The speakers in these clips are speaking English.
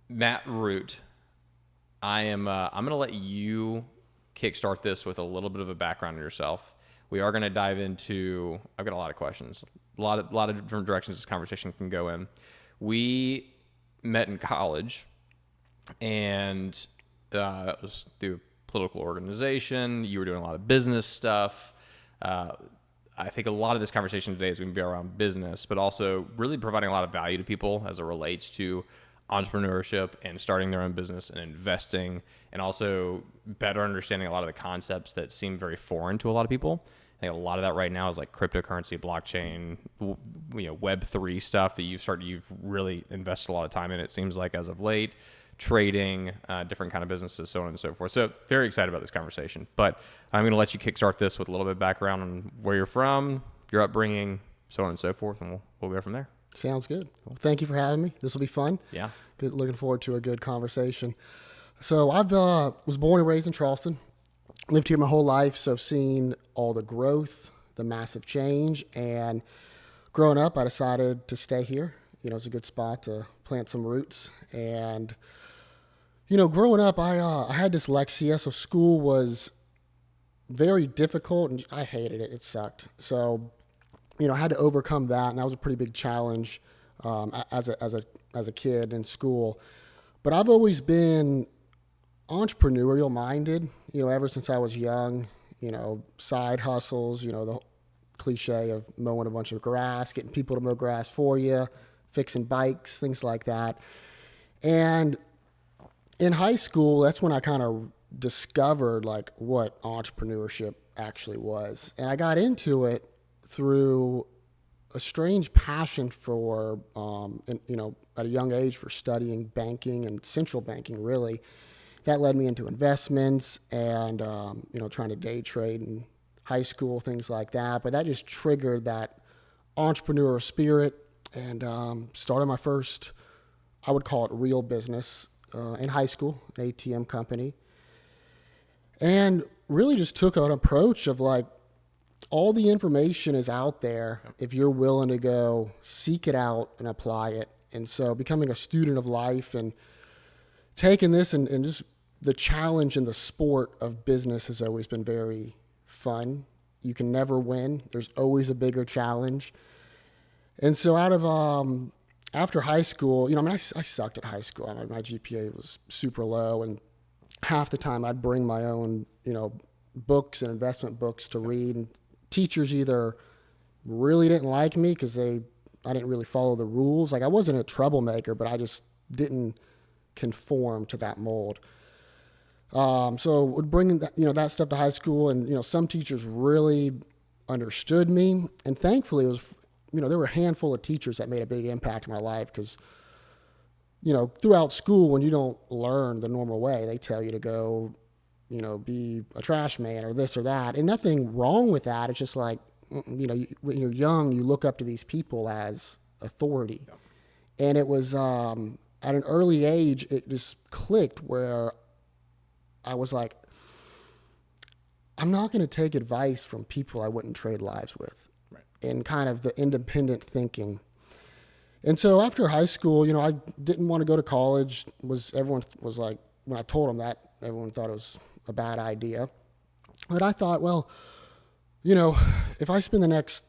Matt Root, I'm going to let you kickstart this with a little bit of a background on yourself. We are going to dive into, I've got a lot of questions, a lot of different directions this conversation can go in. We met in college, and it was through political organization. You were doing a lot of business stuff. I think a lot of this conversation today is going to be around business, but also really providing a lot of value to people as it relates to entrepreneurship and starting their own business and investing, and also better understanding a lot of the concepts that seem very foreign to a lot of people. I think a lot of that right now is like cryptocurrency, blockchain, Web3 stuff that you've really invested a lot of time in, it seems like, as of late, trading, different kind of businesses, so on and so forth. So very excited about this conversation, but I'm going to let you kickstart this with a little bit of background on where you're from, your upbringing, so on and so forth, and we'll go from there. Sounds good. Well, thank you for having me. This will be fun. Yeah. Good. Looking forward to a good conversation. So I was born and raised in Charleston, lived here my whole life. So I've seen all the growth, the massive change, and growing up, I decided to stay here. It's a good spot to plant some roots. And, growing up, I had dyslexia. So school was very difficult and I hated it. It sucked. So, I had to overcome that, and that was a pretty big challenge as a kid in school. But I've always been entrepreneurial minded, ever since I was young. Side hustles, the cliche of mowing a bunch of grass, getting people to mow grass for you, fixing bikes, things like that. And in high school, that's when I kind of discovered like what entrepreneurship actually was, and I got into it through a strange passion for, at a young age for studying banking and central banking, really. That led me into investments and, trying to day trade in high school, things like that. But that just triggered that entrepreneurial spirit and started my first, I would call it real business, in high school, an ATM company. And really just took an approach of like, all the information is out there if you're willing to go seek it out and apply it. And so becoming a student of life and taking this and just the challenge and the sport of business has always been very fun. You can never win. There's always a bigger challenge. And so after high school, I sucked at high school. My GPA was super low, and half the time I'd bring my own, books and investment books to read, and teachers either really didn't like me because I didn't really follow the rules. Like I wasn't a troublemaker, but I just didn't conform to that mold. So would bring that stuff to high school, and some teachers really understood me, and thankfully it was there were a handful of teachers that made a big impact in my life because throughout school, when you don't learn the normal way, they tell you to go be a trash man or this or that. And nothing wrong with that. It's just like, when you're young, you look up to these people as authority. Yeah. And it was at an early age, it just clicked where I was like, I'm not going to take advice from people I wouldn't trade lives with. Right. And kind of the independent thinking. And so after high school, I didn't want to go to college. Everyone was like, when I told them that, everyone thought it was a bad idea. But I thought, well, if I spend the next,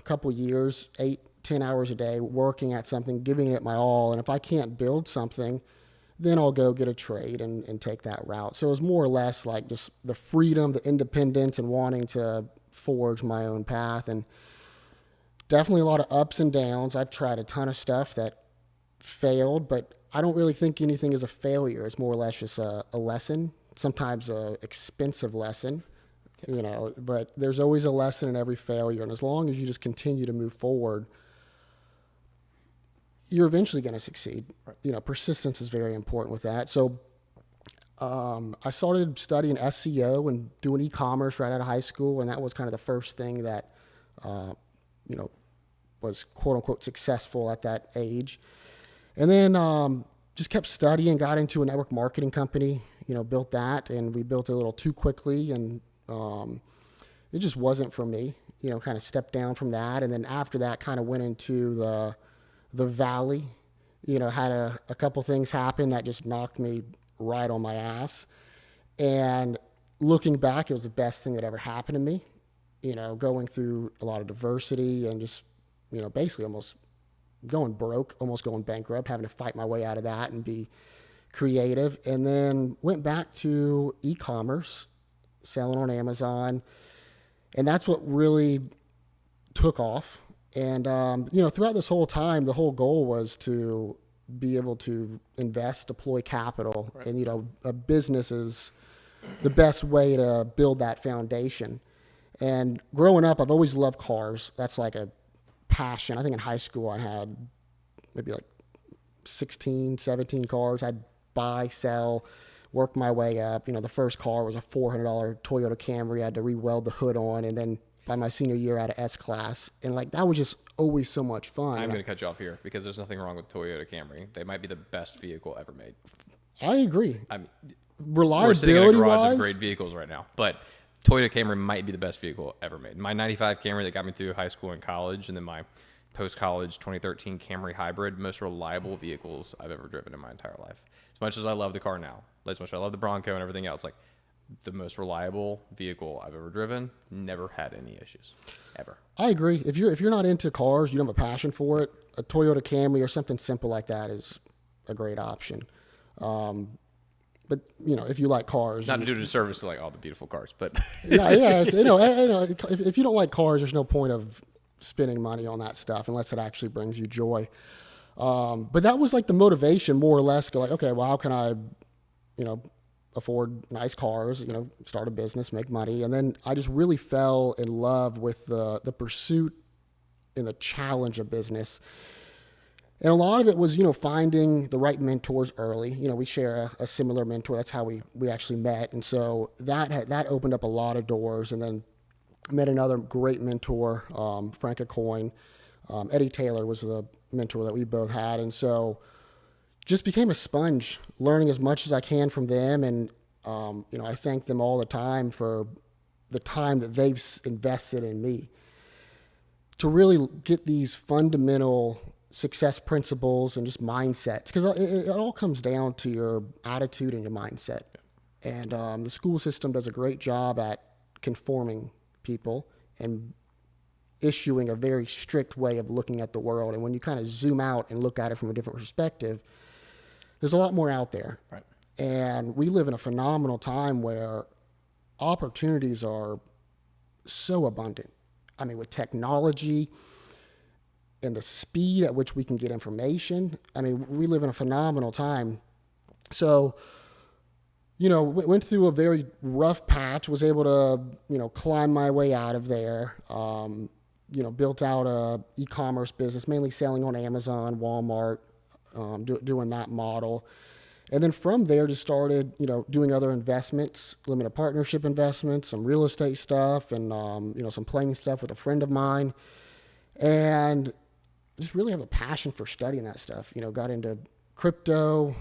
couple years, 8-10 hours a day working at something, giving it my all, and if I can't build something, then I'll go get a trade and take that route. So it was more or less like just the freedom, the independence, and wanting to forge my own path. And definitely a lot of ups and downs. I've tried a ton of stuff that failed, but I don't really think anything is a failure. It's more or less just a lesson, sometimes a expensive lesson, but there's always a lesson in every failure. And as long as you just continue to move forward, you're eventually going to succeed. Right. Persistence is very important with that. So I started studying SEO and doing e-commerce right out of high school, and that was kind of the first thing that, was quote-unquote successful at that age. And then just kept studying, got into a network marketing company, built that, and we built it a little too quickly, and it just wasn't for me. kind of stepped down from that. And then after that, kind of went into the valley, had a couple things happen that just knocked me right on my ass. And looking back, it was the best thing that ever happened to me, going through a lot of diversity and just, basically almost going broke, almost going bankrupt, having to fight my way out of that and be creative. And then went back to e-commerce, selling on Amazon. And that's what really took off. And, throughout this whole time, the whole goal was to be able to invest, deploy capital. Right. And, a business is the best way to build that foundation. And growing up, I've always loved cars. That's like a passion. I think in high school I had maybe like 16, 17 cars. I'd buy, sell, work my way up. The first car was a $400 Toyota Camry. I had to re-weld the hood on, and then by my senior year out of S-Class. And that was just always so much fun. I'm going to cut you off here because there's nothing wrong with Toyota Camry. They might be the best vehicle ever made. I agree. We're sitting in a garage of great vehicles right now, but Toyota Camry might be the best vehicle ever made. My 95 Camry that got me through high school and college, and then my post-college 2013 Camry Hybrid, most reliable vehicles I've ever driven in my entire life. As much as I love the car now, as much as I love the Bronco and everything else, the most reliable vehicle I've ever driven, never had any issues, ever. I agree. If you're not into cars, you don't have a passion for it, a Toyota Camry or something simple like that is a great option. But if you like cars, not to do a disservice to all the beautiful cars, but yeah, if you don't like cars, there's no point of spending money on that stuff unless it actually brings you joy. But that was the motivation, more or less. Go okay, well, how can I, afford nice cars? Start a business, make money, and then I just really fell in love with the pursuit and the challenge of business. And a lot of it was, finding the right mentors early. We share a similar mentor. That's how we actually met. And so that opened up a lot of doors. And then met another great mentor, Frank Acoin. Eddie Taylor was the mentor that we both had. And so just became a sponge, learning as much as I can from them. And, I thank them all the time for the time that they've invested in me to really get these fundamental success principles and just mindsets, because it all comes down to your attitude and your mindset. And the school system does a great job at conforming people and issuing a very strict way of looking at the world. And when you kind of zoom out and look at it from a different perspective, there's a lot more out there. Right. And we live in a phenomenal time where opportunities are so abundant. I mean, with technology and the speed at which we can get information. I mean, we live in a phenomenal time. So, went through a very rough patch, was able to, climb my way out of there. Built out a e-commerce business, mainly selling on Amazon, Walmart, doing that model. And then from there just started, doing other investments, limited partnership investments, some real estate stuff, and, some playing stuff with a friend of mine. And just really have a passion for studying that stuff. Got into crypto,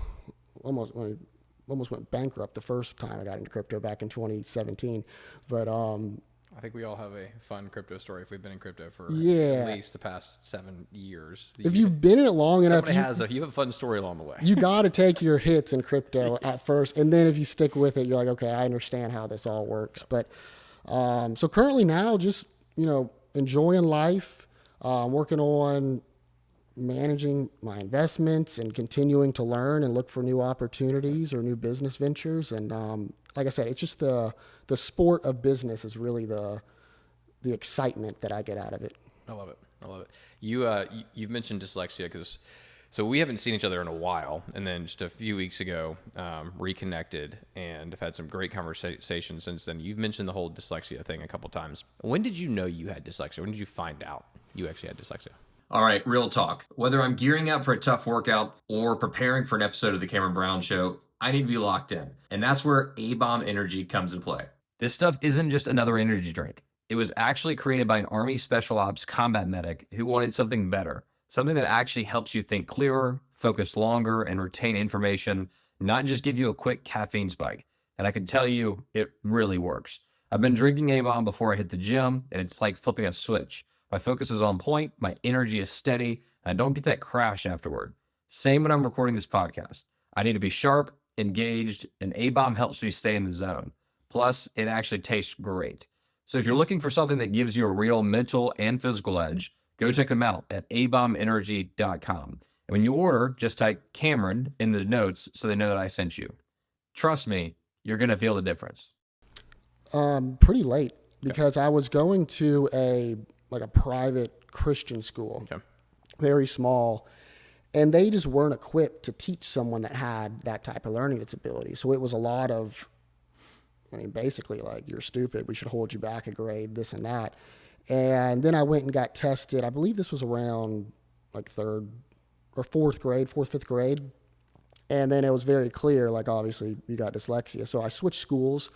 almost went bankrupt the first time I got into crypto back in 2017. But I think we all have a fun crypto story if we've been in crypto for at least the past 7 years. If you've been in it long enough, you have a fun story along the way. You got to take your hits in crypto at first, and then if you stick with it, you're like, okay, I understand how this all works. But so currently now, just enjoying life, working on managing my investments and continuing to learn and look for new opportunities or new business ventures. And like I said, it's just the sport of business is really the excitement that I get out of it. I love it. You've mentioned dyslexia so we haven't seen each other in a while, and then just a few weeks ago reconnected and have had some great conversations since then. You've mentioned the whole dyslexia thing a couple times. When did you know you had dyslexia? When did you find out you actually had dyslexia? All right, real talk. Whether I'm gearing up for a tough workout or preparing for an episode of The Cameron Brown Show, I need to be locked in. And that's where A-Bomb Energy comes in play. This stuff isn't just another energy drink. It was actually created by an Army Special Ops combat medic who wanted something better, something that actually helps you think clearer, focus longer, and retain information, not just give you a quick caffeine spike. And I can tell you, it really works. I've been drinking A-bomb before I hit the gym, and it's like flipping a switch. My focus is on point, my energy is steady, and I don't get that crash afterward. Same when I'm recording this podcast. I need to be sharp, engaged, and A-bomb helps me stay in the zone. Plus, it actually tastes great. So if you're looking for something that gives you a real mental and physical edge, go check them out at abombenergy.com. And when you order, just type Cameron in the notes so they know that I sent you. Trust me, you're going to feel the difference. Pretty late because I was going to a private Christian school, very small, and they just weren't equipped to teach someone that had that type of learning disability. So it was a lot of, basically like, you're stupid, we should hold you back a grade, this and that. And then I went and got tested. I believe this was around like fifth grade. And then it was very clear, like, obviously you got dyslexia. So I switched schools.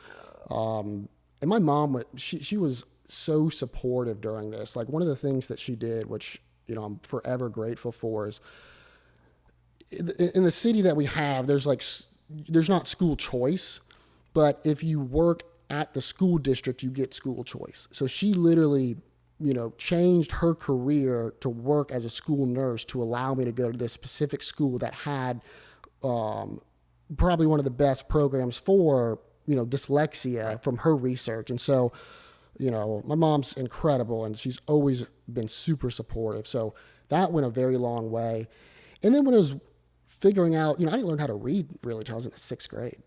And my mom, she was so supportive during this. Like, one of the things that she did, which, I'm forever grateful for, is in the city that we have, there's not school choice, but if you work at the school district, you get school choice. So she literally, changed her career to work as a school nurse to allow me to go to this specific school that had probably one of the best programs for, dyslexia from her research. And so, my mom's incredible and she's always been super supportive. So that went a very long way. And then when I was figuring out, I didn't learn how to read really until I was in the 6th grade.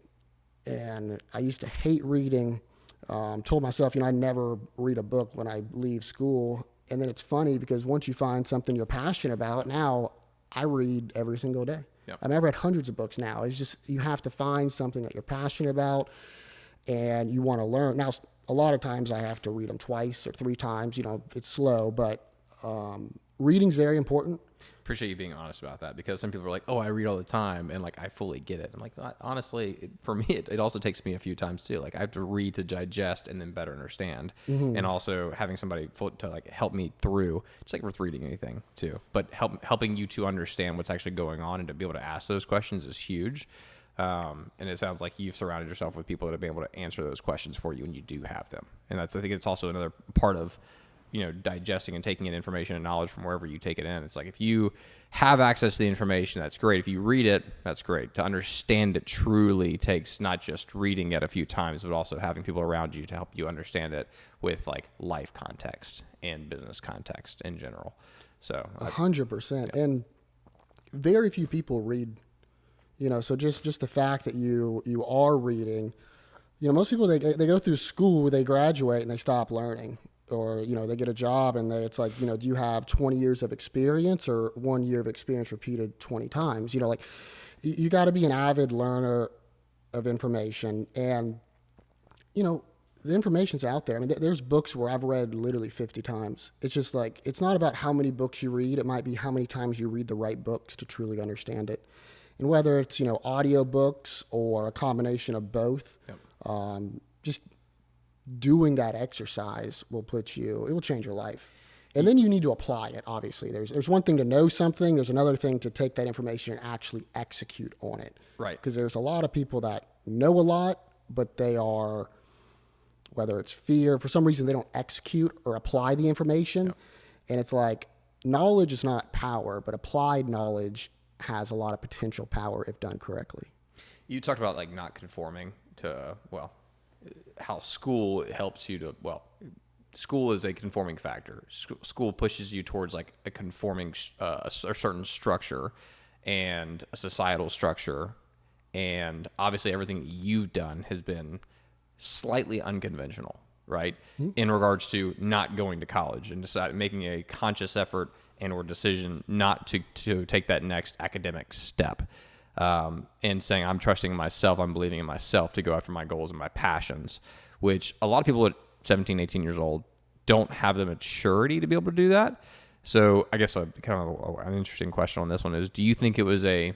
And I used to hate reading. Told myself, I'd never read a book when I leave school. And then it's funny because once you find something you're passionate about, now I read every single day. Yep. I've read hundreds of books now. It's just, you have to find something that you're passionate about and you want to learn. Now, a lot of times I have to read them twice or 3 times, it's slow, but reading's very important. Appreciate you being honest about that, because some people are like, oh, I read all the time and like I fully get it. I'm like, honestly, for me, it also takes me a few times too. Like, I have to read to digest and then better understand. Mm-hmm. And also having somebody to like help me through, just like with reading anything too, but helping you to understand what's actually going on and to be able to ask those questions is huge. And it sounds like you've surrounded yourself with people that have been able to answer those questions for you when you do have them. And I think it's also another part of, digesting and taking in information and knowledge from wherever you take it in. It's like, if you have access to the information, that's great. If you read it, that's great. To understand it truly takes not just reading it a few times, but also having people around you to help you understand it with like life context and business context in general. So 100%. Yeah. And very few people read, so just the fact that you are reading, most people, they go through school, they graduate and they stop learning. Or, they get a job and it's like, do you have 20 years of experience or 1 year of experience repeated 20 times? You got to be an avid learner of information. And, the information's out there. There's books where I've read literally 50 times. It's just like, it's not about how many books you read. It might be how many times you read the right books to truly understand it. And whether it's, audio books or a combination of both, just doing that exercise it will change your life. And then you need to apply it, obviously. There's one thing to know something. There's another thing to take that information and actually execute on it. Right. Because there's a lot of people that know a lot, but they are, whether it's fear, for some reason they don't execute or apply the information. Yep. And it's like, knowledge is not power, but applied knowledge has a lot of potential power if done correctly. You talked about like not conforming to, how school helps you to, school is a conforming factor. School pushes you towards like a conforming, a certain structure and a societal structure. And obviously everything you've done has been slightly unconventional, right? Mm-hmm. In regards to not going to college and making a conscious effort and or decision not to take that next academic step. And saying, I'm trusting myself, I'm believing in myself to go after my goals and my passions, which a lot of people at 17, 18 years old don't have the maturity to be able to do that. So I guess an interesting question on this one is, do you think it was a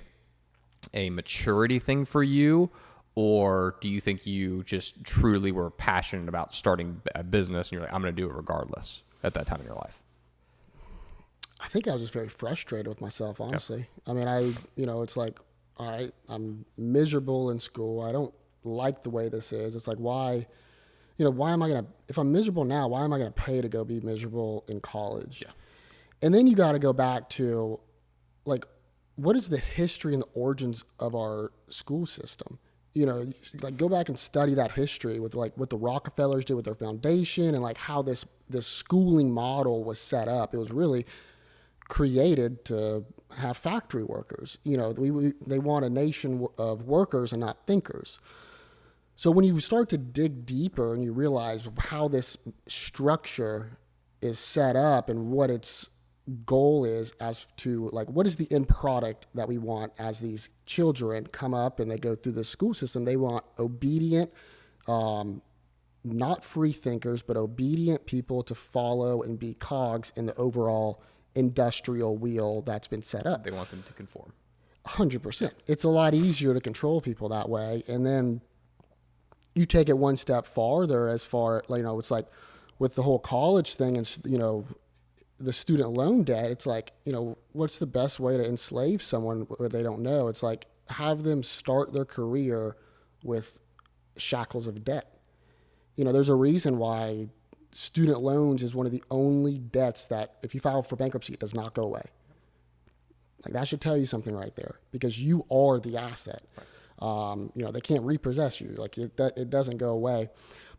maturity thing for you, or do you think you just truly were passionate about starting a business and you're like, I'm going to do it regardless at that time in your life? I think I was just very frustrated with myself, honestly. Yep. It's like, all right, I'm miserable in school. I don't like the way this is. It's like, why, why am I going to, if I'm miserable now, why am I going to pay to go be miserable in college? Yeah. And then you got to go back to, like, what is the history and the origins of our school system? Like, go back and study that history with, like, what the Rockefellers did with their foundation, and, like, how this schooling model was set up. It was really created to have factory workers. They want a nation of workers and not thinkers. So when you start to dig deeper and you realize how this structure is set up and what its goal is as to, like, what is the end product that we want as these children come up and they go through the school system, they want obedient, not free thinkers, but obedient people to follow and be cogs in the overall industrial wheel that's been set up. They want them to conform. 100%. It's a lot easier to control people that way. And then you take it one step farther, as far, it's like with the whole college thing and, the student loan debt, it's like, what's the best way to enslave someone where they don't know? It's like, have them start their career with shackles of debt. There's a reason why student loans is one of the only debts that, if you file for bankruptcy, it does not go away. Like, that should tell you something right there, because you are the asset. Right. They can't repossess you. Like, it doesn't go away.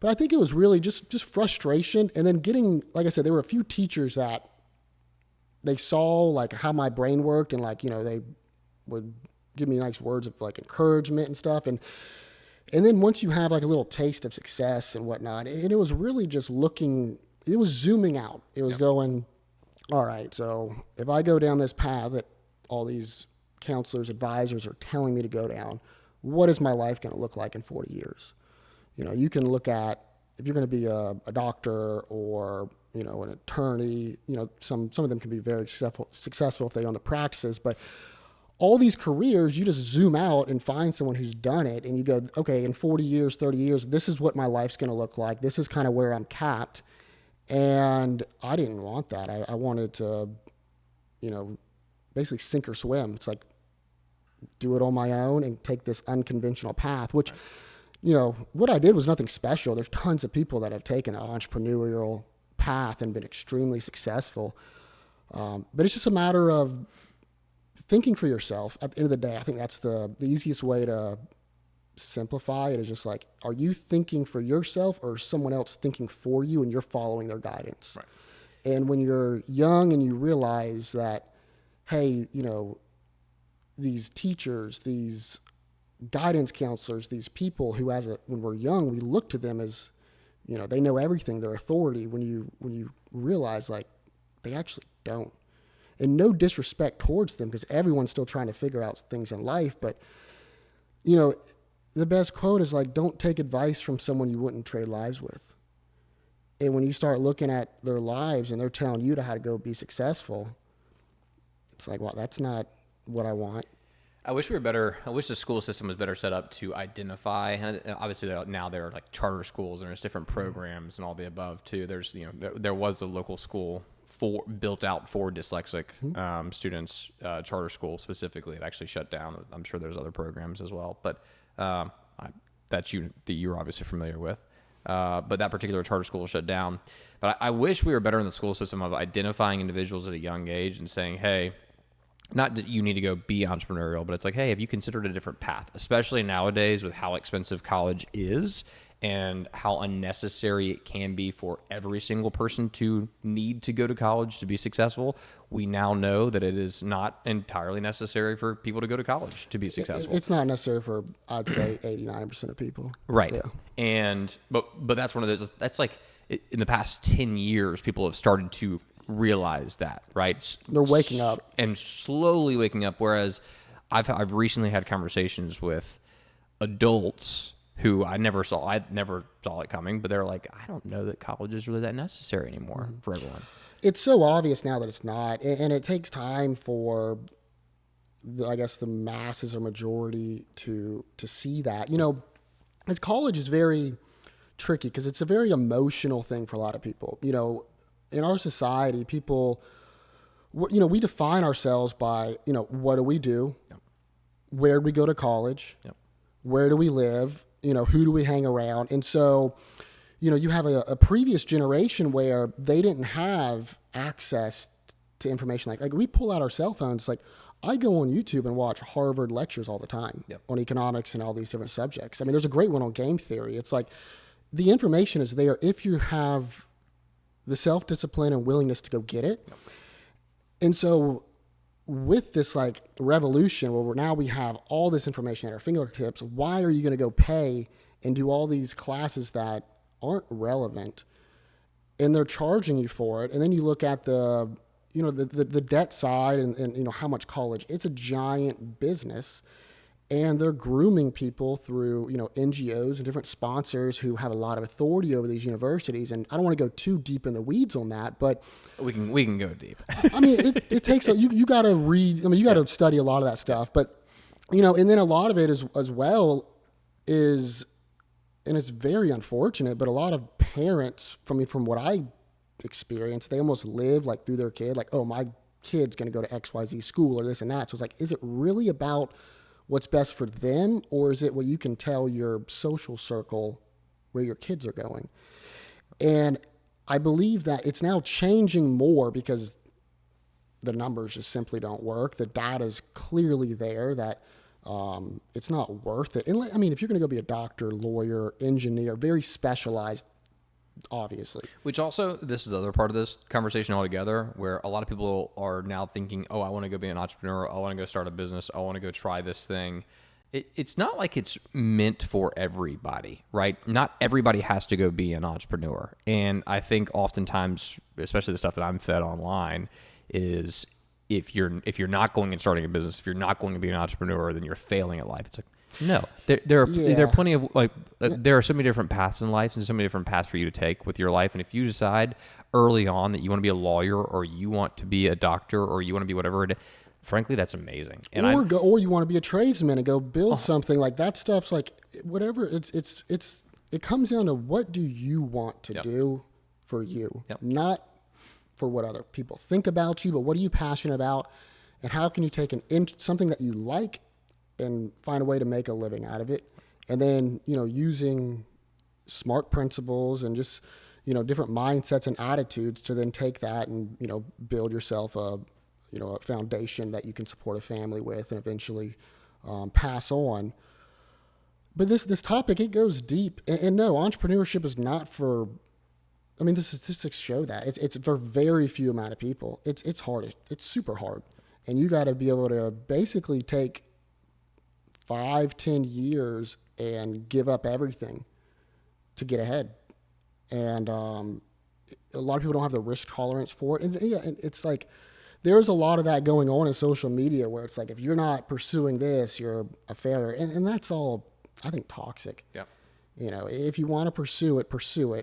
But I think it was really just frustration. And then getting, like I said, there were a few teachers that they saw, like, how my brain worked, and, like, they would give me nice words of, like, encouragement and stuff. And then once you have, like, a little taste of success and whatnot, and it was really just it was zooming out. It was going, all right, so if I go down this path that all these counselors, advisors are telling me to go down, what is my life going to look like in 40 years? You can look at, if you're going to be a doctor or, an attorney, some of them can be very successful if they own the practices, but all these careers, you just zoom out and find someone who's done it, and you go, okay, in 40 years, 30 years, this is what my life's going to look like. This is kind of where I'm capped. And I didn't want that. I wanted to, basically sink or swim. It's like, do it on my own and take this unconventional path, which, what I did was nothing special. There's tons of people that have taken an entrepreneurial path and been extremely successful. But it's just a matter of thinking for yourself. At the end of the day, I think that's the easiest way to simplify it, is just like, are you thinking for yourself, or is someone else thinking for you and you're following their guidance? Right. And when you're young and you realize that, hey, these teachers, these guidance counselors, these people who, when we're young, we look to them as, they know everything, they're authority. When you realize, like, they actually don't. And no disrespect towards them, because everyone's still trying to figure out things in life. But, the best quote is, like, don't take advice from someone you wouldn't trade lives with. And when you start looking at their lives and they're telling you how to go be successful, it's like, well, that's not what I want. I wish the school system was better set up to identify. And obviously, now there are, like, charter schools, and there's different programs and all the above too. There's, there was a local school built out for dyslexic students, charter school specifically. It actually shut down. I'm sure there's other programs as well, but that you're obviously familiar with. But that particular charter school shut down. But I wish we were better in the school system of identifying individuals at a young age and saying, hey, not that you need to go be entrepreneurial, but it's like, hey, have you considered a different path, especially nowadays with how expensive college is and how unnecessary it can be for every single person to need to go to college to be successful. We now know that it is not entirely necessary for people to go to college to be successful. It's not necessary for, I'd say, 89% of people. Right. Yeah. And, but that's one of those, that's like, in the past 10 years, people have started to realize that, right? They're waking up. And slowly waking up. Whereas I've recently had conversations with adults who I never saw it coming, but they're like, I don't know that college is really that necessary anymore for everyone. It's so obvious now that it's not, and it takes time for, I guess, the masses or majority to see that. As college is very tricky because it's a very emotional thing for a lot of people. In our society, people, we define ourselves by, what do we do? Yep. Where do we go to college? Yep. Where do we live? Who do we hang around? And so, you have a previous generation where they didn't have access to information. Like we pull out our cell phones. Like I go on YouTube and watch Harvard lectures all the time on economics and all these different subjects. I mean, there's a great one on game theory. It's like the information is there if you have the self-discipline and willingness to go get it. And so with this like revolution where now we have all this information at our fingertips, why are you going to go pay and do all these classes that aren't relevant, and they're charging you for it? And then you look at the debt side and how much college, it's a giant business, and they're grooming people through, NGOs and different sponsors who have a lot of authority over these universities. And I don't want to go too deep in the weeds on that, but we can go deep. I mean, it takes, you got to read, you got to study a lot of that stuff, but, and then a lot of it as well is, and it's very unfortunate, but a lot of parents from what I experienced, they almost live like through their kid, like, oh, my kid's going to go to XYZ school or this and that. So it's like, is it really about what's best for them, or is it what you can tell your social circle where your kids are going? And I believe that it's now changing more because the numbers just simply don't work. The data is clearly there that it's not worth it. And I mean, if you're going to go be a doctor, lawyer, engineer, very specialized, obviously. Which also, this is the other part of this conversation altogether, where a lot of people are now thinking, oh, I want to go be an entrepreneur. I want to go start a business. I want to go try this thing. It's not like it's meant for everybody, right? Not everybody has to go be an entrepreneur. And I think oftentimes, especially the stuff that I'm fed online, is if you're not going and starting a business, if you're not going to be an entrepreneur, then you're failing at life. It's like, no, there are plenty of there are so many different paths in life and so many different paths for you to take with your life. And if you decide early on that you want to be a lawyer or you want to be a doctor or you want to be whatever, frankly, that's amazing. And or you want to be a tradesman and go build something like that. Stuff's like whatever. It comes down to what do you want to do for you, not for what other people think about you, but what are you passionate about, and how can you take something that you like and find a way to make a living out of it. And then, using smart principles and just, different mindsets and attitudes to then take that and, build yourself a foundation that you can support a family with and eventually pass on. But this topic, it goes deep. And no, entrepreneurship is not for, the statistics show that. It's for very few amount of people. It's hard. It's super hard. And you got to be able to basically take 5-10 years and give up everything to get ahead. And a lot of people don't have the risk tolerance for it. And it's like there's a lot of that going on in social media where it's like if you're not pursuing this, you're a failure. And that's all, I think, toxic. Yeah. If you want to pursue it.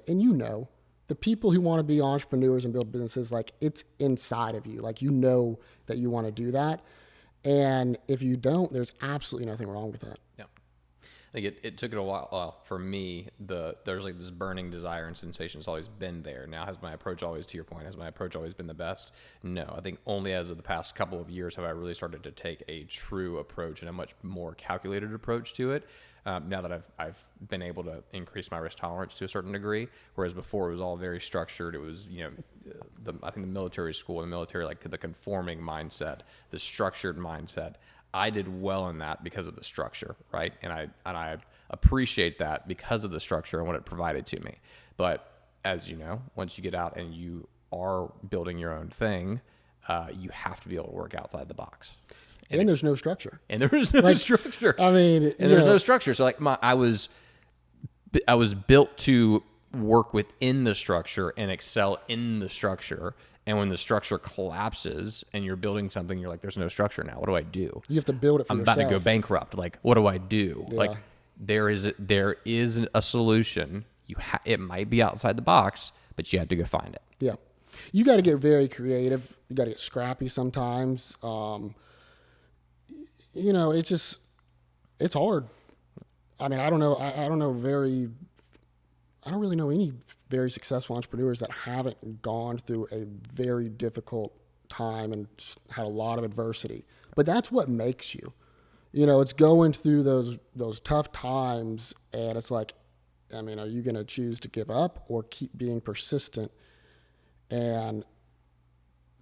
And the people who want to be entrepreneurs and build businesses, like it's inside of you. Like that you want to do that. And if you don't, there's absolutely nothing wrong with that. Yeah. I think it took it a while. Well, for me, there's like this burning desire and sensation has always been there. Now, has my approach always, to your point, has my approach always been the best? No. I think only as of the past couple of years have I really started to take a true approach and a much more calculated approach to it. Now that I've been able to increase my risk tolerance to a certain degree, whereas before it was all very structured. It was, I think the military school, like the conforming mindset, the structured mindset. I did well in that because of the structure, right? And I appreciate that because of the structure and what it provided to me. But as you know, once you get out and you are building your own thing, you have to be able to work outside the box. And there's no structure. And there is no structure. There's no structure. So like I was built to work within the structure and excel in the structure. And when the structure collapses and you're building something, you're like, there's no structure now. What do I do? You have to build it for yourself. I'm about to go bankrupt. Like, what do I do? Yeah. Like, there is a solution. It might be outside the box, but you have to go find it. Yeah. You got to get very creative. You got to get scrappy sometimes. It's hard. I don't really know any very successful entrepreneurs that haven't gone through a very difficult time and had a lot of adversity. But that's what makes you. It's going through those tough times, and it's like I mean, are you going to choose to give up or keep being persistent? And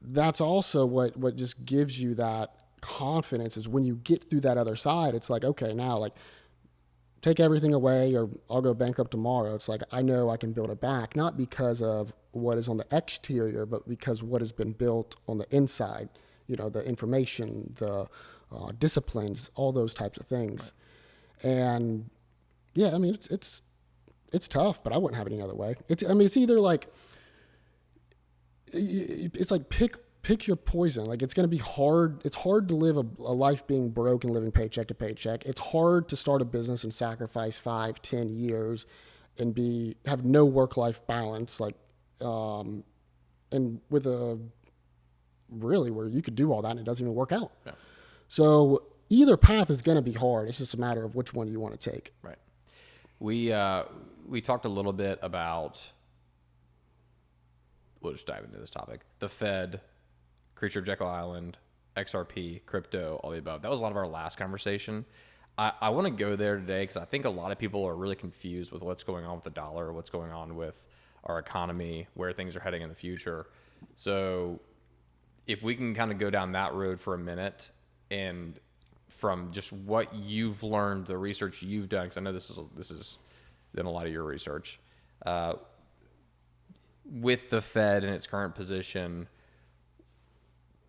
that's also what just gives you that confidence, is when you get through that other side, it's like, okay, now like take everything away or I'll go bankrupt tomorrow. It's like, I know I can build it back, not because of what is on the exterior, but because what has been built on the inside, the information, the disciplines, all those types of things. Right. And yeah, I mean, it's tough, but I wouldn't have it any other way. It's either like, it's like pick your poison. Like, it's going to be hard. It's hard to live a life being broke and living paycheck to paycheck. It's hard to start a business and sacrifice 5-10 years and have no work-life balance. Like, and with really where you could do all that and it doesn't even work out. Yeah. So either path is going to be hard. It's just a matter of which one you want to take. Right. We talked a little bit about, we'll just dive into this topic, the Fed, creature of Jekyll Island, XRP, crypto, all the above. That was a lot of our last conversation. I want to go there today because I think a lot of people are really confused with what's going on with the dollar, what's going on with our economy, where things are heading in the future. So if we can kind of go down that road for a minute, and from just what you've learned, the research you've done, because I know this is then a lot of your research, with the Fed and its current position,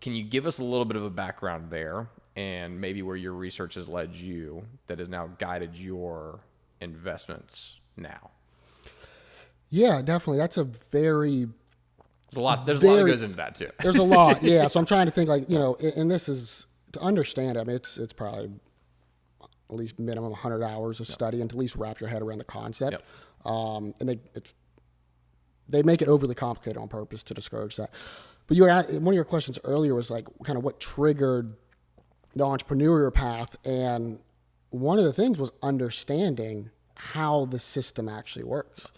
can you give us a little bit of a background there and maybe where your research has led you that has now guided your investments now? Yeah, definitely. That's a very... There's a lot that goes into that too. There's a lot, yeah. So I'm trying to think, like, and this is, to understand, I mean, it's probably at least minimum 100 hours of study and to at least wrap your head around the concept. Yep. And they make it overly complicated on purpose to discourage that. But one of your questions earlier was like kind of what triggered the entrepreneurial path, and one of the things was understanding how the system actually works.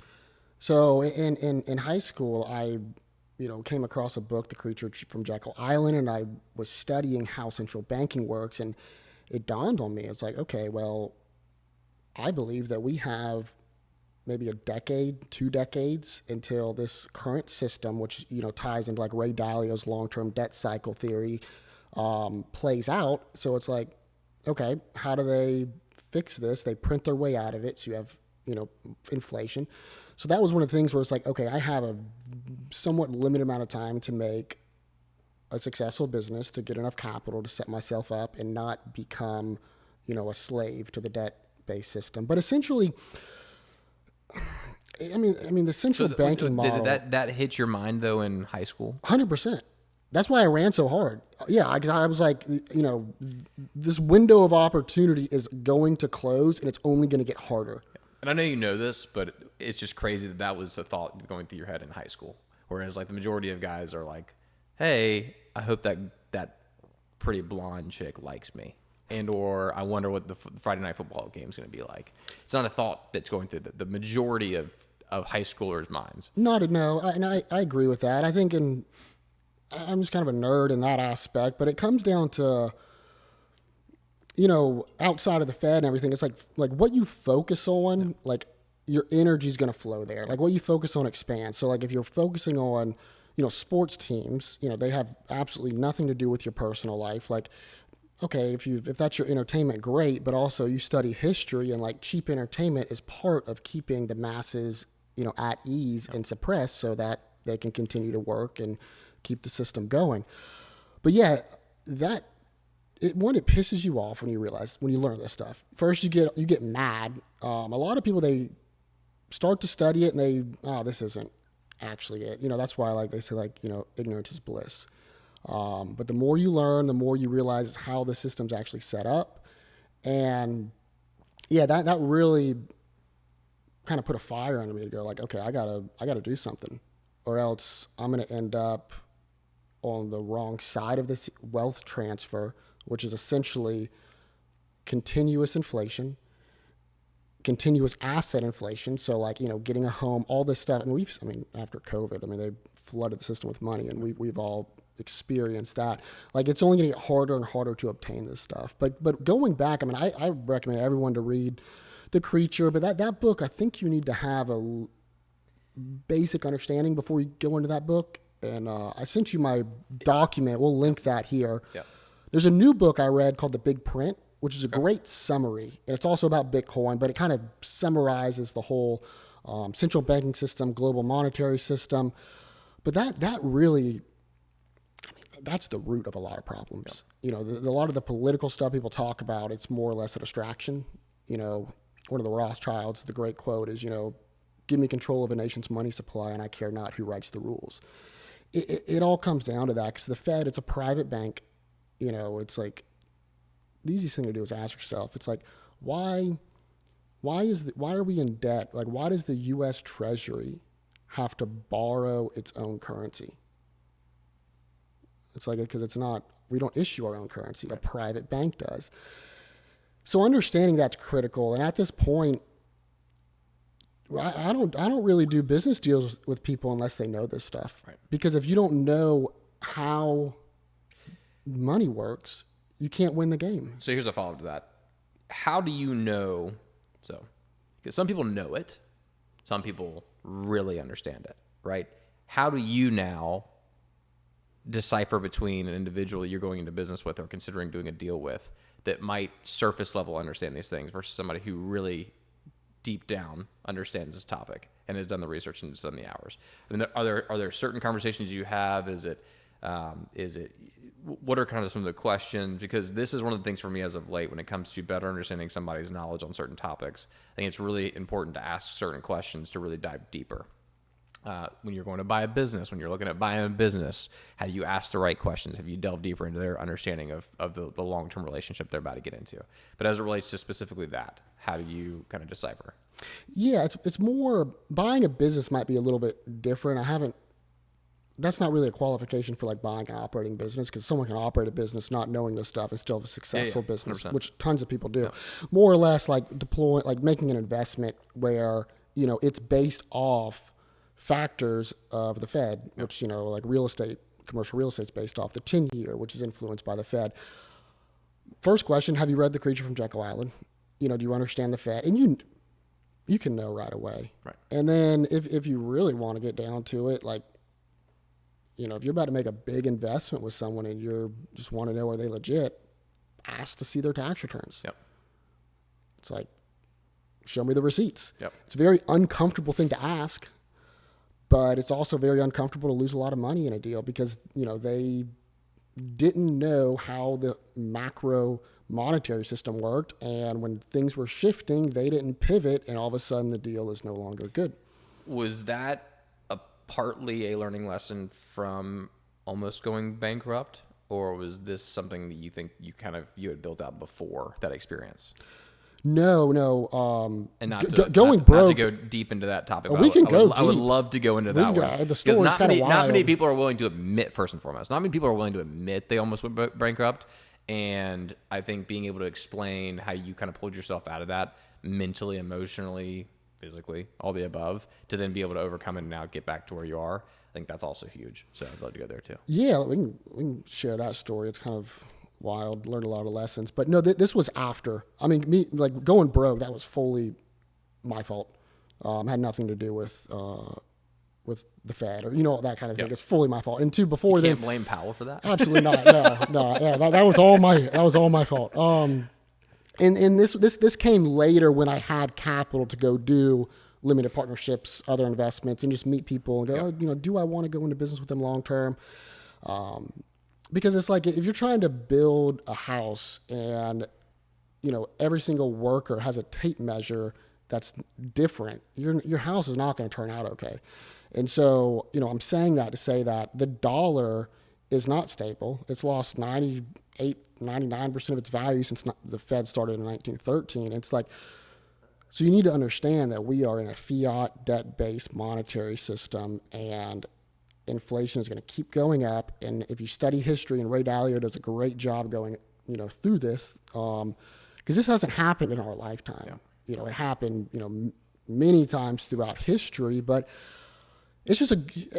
So in high school, I came across a book, The Creature from Jekyll Island, and I was studying how central banking works, and it dawned on me. It's like, okay, well, I believe that we have maybe a decade, 2 decades until this current system, which ties into like Ray Dalio's long-term debt cycle theory, plays out. So it's like, okay, how do they fix this? They print their way out of it. So you have inflation. So that was one of the things where it's like, okay, I have a somewhat limited amount of time to make a successful business, to get enough capital to set myself up and not become, a slave to the debt-based system. But essentially, I mean, the central banking model. Did that hit your mind though in high school? 100%. That's why I ran so hard. Yeah, I was like, this window of opportunity is going to close, and it's only going to get harder. And I know you know this, but it's just crazy that was a thought going through your head in high school. Whereas like the majority of guys are like, hey, I hope that pretty blonde chick likes me. And or I wonder what the Friday night football game is going to be like. It's not a thought that's going through the majority of high schoolers' minds. I agree with that. I think I'm just kind of a nerd in that aspect, but it comes down to, outside of the Fed and everything, it's like what you focus on, like your energy is going to flow there. Like what you focus on expands. So like if you're focusing on, sports teams, they have absolutely nothing to do with your personal life. Like, okay, if that's your entertainment, great, but also you study history, and like cheap entertainment is part of keeping the masses, at ease and suppressed so that they can continue to work and keep the system going. But yeah, it pisses you off when you learn this stuff. First, you get mad. A lot of people, they start to study it and this isn't actually it. That's why they say ignorance is bliss. But the more you learn, the more you realize how the system's actually set up. And yeah, that really kind of put a fire under me to go like, okay, I gotta do something, or else I'm going to end up on the wrong side of this wealth transfer, which is essentially continuous inflation, continuous asset inflation. So getting a home, all this stuff. After COVID, they flooded the system with money, and we've all experienced that. It's only going to get harder and harder to obtain this stuff. But going back, I recommend everyone to read the creature. But that book, I think you need to have a basic understanding before you go into that book. And I sent you my document. We'll link that here. Yeah. There's a new book I read called The Big Print, which is a great summary. And it's also about Bitcoin, but it kind of summarizes the whole central banking system, global monetary system. But that really, I mean, that's the root of a lot of problems. You know, a lot of the political stuff people talk about, it's more or less a distraction. You know, one of the Rothschilds, the great quote is, you know, give me control of a nation's money supply and I care not who writes the rules. It all comes down to that, because the Fed, it's a private bank. You know, it's like, the easiest thing to do is ask yourself, it's like, why are we in debt? Like, why does the U.S. Treasury have to borrow its own currency? It's like, because we don't issue our own currency. A private bank does. So understanding that's critical. And at this point, I don't really do business deals with people unless they know this stuff. Right. Because if you don't know how money works, you can't win the game. So here's a follow-up to that. How do you know? So, because some people know it, some people really understand it, right? How do you now decipher between an individual that you're going into business with or considering doing a deal with that might surface level understand these things versus somebody who really deep down understands this topic and has done the research and has done the hours? I mean, are there certain conversations you have? Is it what are kind of some of the questions? Because this is one of the things for me as of late when it comes to better understanding somebody's knowledge on certain topics. I think it's really important to ask certain questions to really dive deeper. When you're going to buy a business, when you're looking at buying a business, have you asked the right questions? Have you delved deeper into their understanding of the long-term relationship they're about to get into? But as it relates to specifically that, how do you kind of decipher? Yeah, it's more, buying a business might be a little bit different. That's not really a qualification for like buying an operating business, because someone can operate a business not knowing this stuff and still have a successful business, 100%. which tons of people do. More or less like making an investment where, you know, it's based off factors of the Fed, which, you know, like real estate, commercial real estate is based off the 10-year, which is influenced by the Fed. First question, have you read The Creature from Jekyll Island? You know, do you understand the Fed? And you can know right away. Right. And then if you really want to get down to it, like, you know, if you're about to make a big investment with someone and you just want to know, are they legit, ask to see their tax returns. Yep. It's like, show me the receipts. Yep. It's a very uncomfortable thing to ask, but it's also very uncomfortable to lose a lot of money in a deal because, you know, they didn't know how the macro monetary system worked. And when things were shifting, they didn't pivot, and all of a sudden the deal is no longer good. Was that partly a learning lesson from almost going bankrupt, or was this something that you think you had built out before that experience? No. And going broke. Not to go deep into that topic. We can go I would deep. love to go into that one. The story's not kind of wild. many people are willing to admit, first and foremost, not many people are willing to admit they almost went bankrupt. And I think being able to explain how you kind of pulled yourself out of that mentally, emotionally, physically, all the above, to then be able to overcome it and now get back to where you are, I think that's also huge. So I'd love to go there too. Yeah, we can share that story. It's kind of wild. Learned a lot of lessons. But no, this was after. I mean, me like going broke, that was fully my fault. Had nothing to do with the Fed or, you know, that kind of thing. Yep. It's fully my fault. And two, before You then, can't blame Powell for that. absolutely not. No. Yeah, that was all my fault. And this came later when I had capital to go do limited partnerships, other investments, and just meet people and go, oh, you know, do I want to go into business with them long term? Because it's like, if you're trying to build a house and, you know, every single worker has a tape measure that's different, your house is not going to turn out okay. And so, you know, I'm saying that to say that the dollar is not stable. It's lost 99% of its value since the Fed started in 1913. It's like, so you need to understand that we are in a fiat debt-based monetary system, and inflation is going to keep going up. And if you study history, and Ray Dalio does a great job going, you know, through this, because this hasn't happened in our lifetime. Yeah. You know, it happened, you know, many times throughout history, but it's just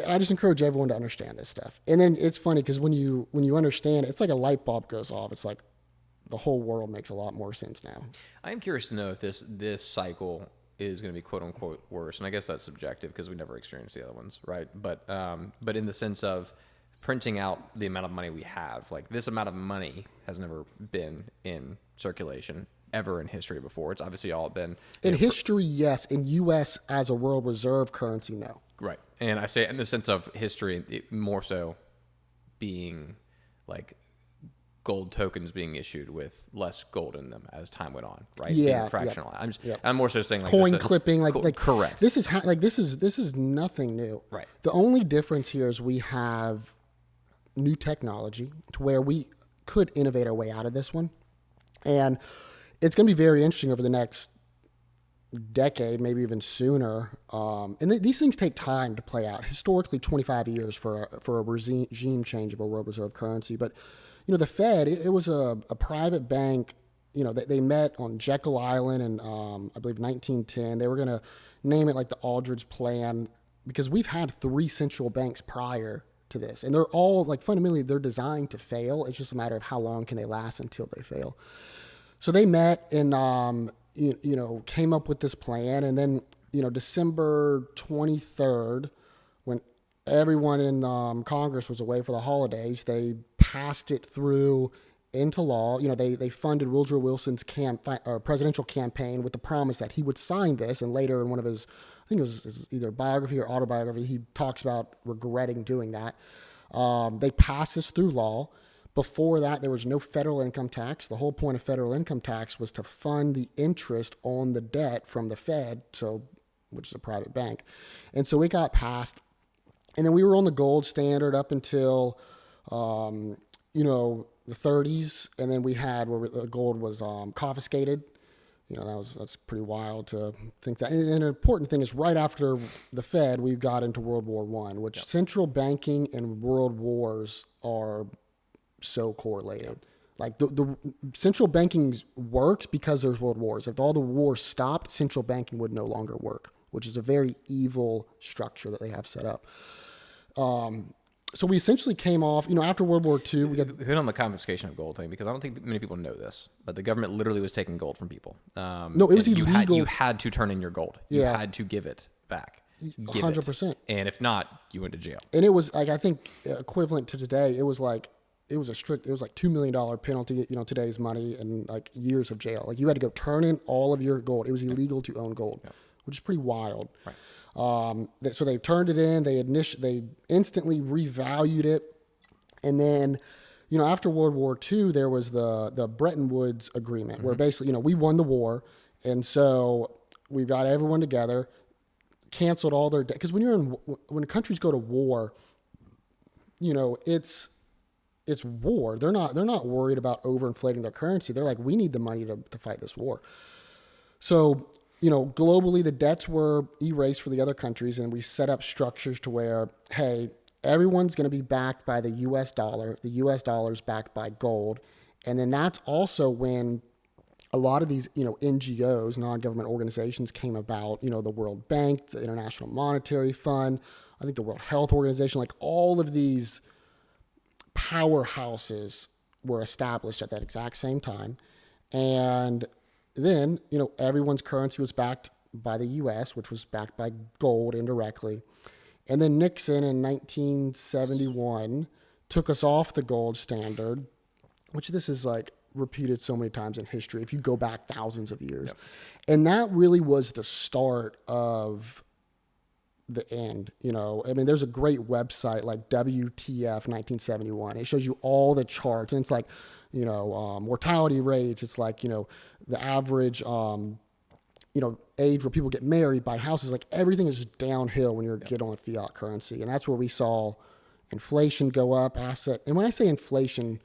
I just encourage everyone to understand this stuff. And then it's funny because when you understand, it's like a light bulb goes off. It's like, the whole world makes a lot more sense now. I am curious to know if this cycle is going to be quote unquote worse, and I guess that's subjective because we never experienced the other ones, right? But in the sense of printing out the amount of money we have, like this amount of money has never been in circulation ever in history before. It's obviously all been in history, yes. In U.S. as a world reserve currency, no. Right, and I say in the sense of history, it more so being like gold tokens being issued with less gold in them as time went on, right? Yeah, being fractional. Yeah. I'm more so saying like coin clipping, like correct. This is nothing new. Right. The only difference here is we have new technology to where we could innovate our way out of this one, and it's going to be very interesting over the next decade, maybe even sooner. And these things take time to play out. Historically, 25 years for a regime change of a world reserve currency. But, you know, the Fed, it was a private bank. You know, they met on Jekyll Island in, I believe, 1910. They were going to name it like the Aldridge Plan because we've had 3 central banks prior to this. And they're all, like, fundamentally, they're designed to fail. It's just a matter of how long can they last until they fail. So they met and, you know, came up with this plan. And then, you know, December 23rd, when everyone in Congress was away for the holidays, they passed it through into law. You know, they funded Woodrow Wilson's presidential campaign with the promise that he would sign this. And later in one of his, I think it was his either biography or autobiography, he talks about regretting doing that. They passed this through law. Before that, there was no federal income tax. The whole point of federal income tax was to fund the interest on the debt from the Fed, which is a private bank. And so it got passed. And then we were on the gold standard up until, you know, the 30s. And then we had where the gold was confiscated. You know, that's pretty wild to think that. And an important thing is right after the Fed, we got into World War I, which central banking and world wars are so correlated. Like the central banking works because there's world wars. If all the wars stopped, central banking would no longer work, which is a very evil structure that they have set up. So we essentially came off, you know, after World War II. We got hit on the confiscation of gold thing because I don't think many people know this, but the government literally was taking gold from people. No, it was illegal. You had to turn in your gold. You had to give it back. 100%. And if not, you went to jail. And it was like, I think equivalent to today, it was like $2 million penalty, you know, today's money, and like years of jail. Like you had to go turn in all of your gold. It was illegal to own gold, which is pretty wild. Right. So they turned it in. They instantly revalued it, and then, you know, after World War II, there was the Bretton Woods agreement, where basically, you know, we won the war, and so we got everyone together, canceled all their debt. Because when countries go to war, you know, it's war. They're not worried about overinflating their currency. They're like, we need the money to fight this war. So, you know, globally, the debts were erased for the other countries, and we set up structures to where, hey, everyone's going to be backed by the U.S. dollar. The U.S. dollar is backed by gold. And then that's also when a lot of these, you know, NGOs, non-government organizations came about, you know, the World Bank, the International Monetary Fund, I think the World Health Organization, like all of these powerhouses were established at that exact same time. And then, you know, everyone's currency was backed by the U.S., which was backed by gold indirectly. And then Nixon in 1971 took us off the gold standard, which this is like repeated so many times in history if you go back thousands of years. And that really was the start of the end. You know, I mean, there's a great website like WTF 1971. It shows you all the charts, and it's like, you know, mortality rates. It's like, you know, the average, you know, age where people get married, buy houses. Like everything is just downhill when you're get on a fiat currency, and that's where we saw inflation go up. And when I say inflation,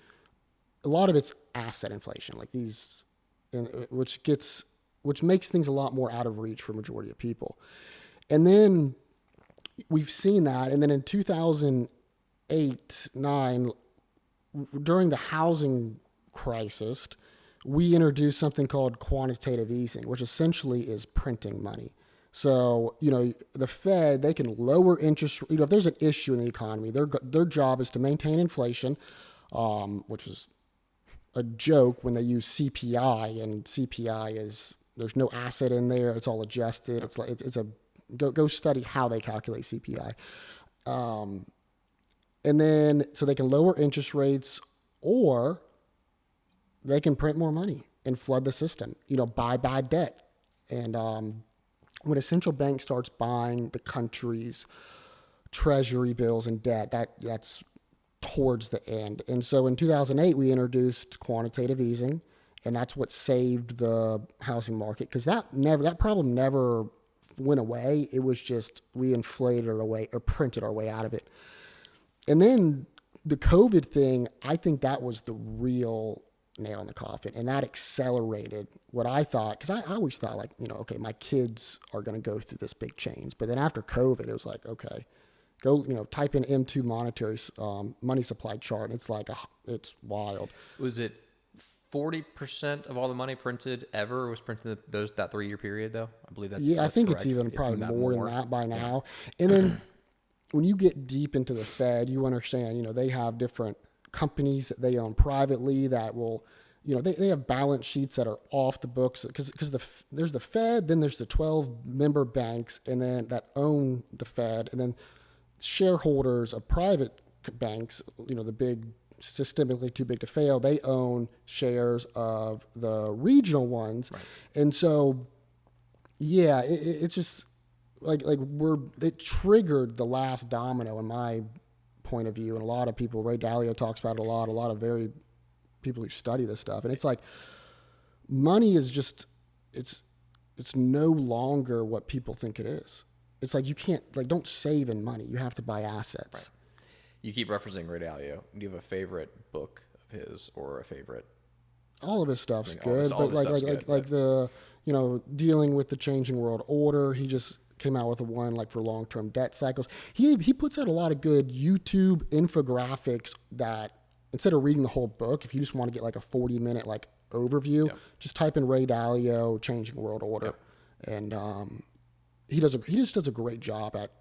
a lot of it's asset inflation, like these, which makes things a lot more out of reach for a majority of people. And then we've seen that. And then in 2008, 9, during the housing crisis, we introduced something called quantitative easing, which essentially is printing money. So, you know, the Fed, they can lower interest. You know, if there's an issue in the economy, their job is to maintain inflation, which is a joke when they use CPI, and CPI is there's no asset in there. It's all adjusted. It's like it's a go study how they calculate CPI. And then so they can lower interest rates, or they can print more money and flood the system. Buy bad debt. And when a central bank starts buying the country's treasury bills and debt, that's towards the end. And so in 2008, we introduced quantitative easing, and that's what saved the housing market, because that problem never went away. It was just we inflated our way or printed our way out of it. And then the COVID thing, I think that was the real nail in the coffin, and that accelerated what I thought, because I always thought like, okay, my kids are going to go through this big change. But then after COVID, it was like, okay, go, type in M2 monetary money supply chart, and it's like, it's wild. Was it 40% of all the money printed ever was printed that 3-year period though? I believe that's I think correct. it's even probably more than that by now. And then when you get deep into the Fed, you understand, they have different companies that they own privately that will, they have balance sheets that are off the books, because there's the Fed, then there's the 12 member banks, and then that own the Fed, and then shareholders of private banks, the big, systemically too big to fail, they own shares of the regional ones. Right. And so, it's just it triggered the last domino in my point of view. And a lot of people, Ray Dalio talks about it a lot of very people who study this stuff. And it's like, money is just, it's no longer what people think it is. It's like, you can't, don't save in money. You have to buy assets. Right. You keep referencing Ray Dalio. Do you have a favorite book of his, or a favorite? All of his stuff's good, but the, dealing with the changing world order, he just came out with one for long-term debt cycles. He puts out a lot of good YouTube infographics that, instead of reading the whole book, if you just want to get a 40-minute overview, just type in Ray Dalio changing world order, and he just does a great job at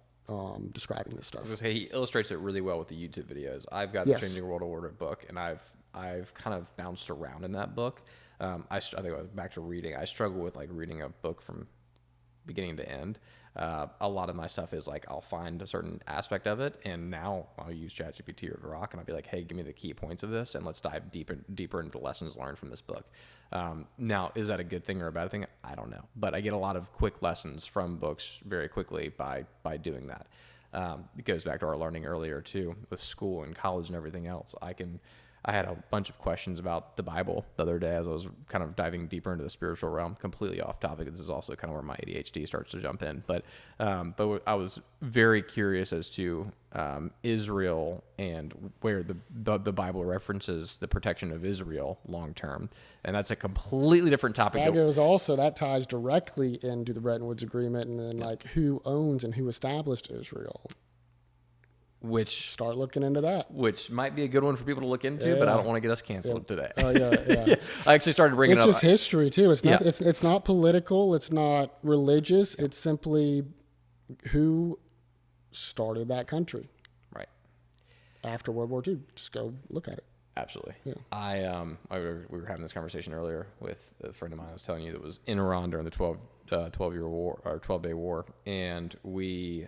describing this stuff. I was gonna say, he illustrates it really well with the YouTube videos. I've got the Changing World Order book, and I've kind of bounced around in that book. I think I was back to reading. I struggle with reading a book from beginning to end. A lot of my stuff is I'll find a certain aspect of it, and now I'll use ChatGPT or Grok, and I'll be like, hey, give me the key points of this, and let's dive deeper into lessons learned from this book. Now, is that a good thing or a bad thing? I don't know, but I get a lot of quick lessons from books very quickly by doing that. It goes back to our learning earlier too, with school and college and everything else. I had a bunch of questions about the Bible the other day as I was kind of diving deeper into the spiritual realm, completely off topic. This is also kind of where my ADHD starts to jump in. But I was very curious as to Israel and where the Bible references the protection of Israel long term. And that's a completely different topic. That ties directly into the Bretton Woods Agreement, and then who owns and who established Israel. Start looking into that. Which might be a good one for people to look into, but I don't want to get us canceled today. Oh yeah. I actually started bringing it's up. It's just history too. It's not. It's not political. It's not religious. It's simply who started that country. Right. After World War II, just go look at it. Absolutely. Yeah. We were having this conversation earlier with a friend of mine. I was telling you that was in Iran during the 12-year war, or 12-day war, and we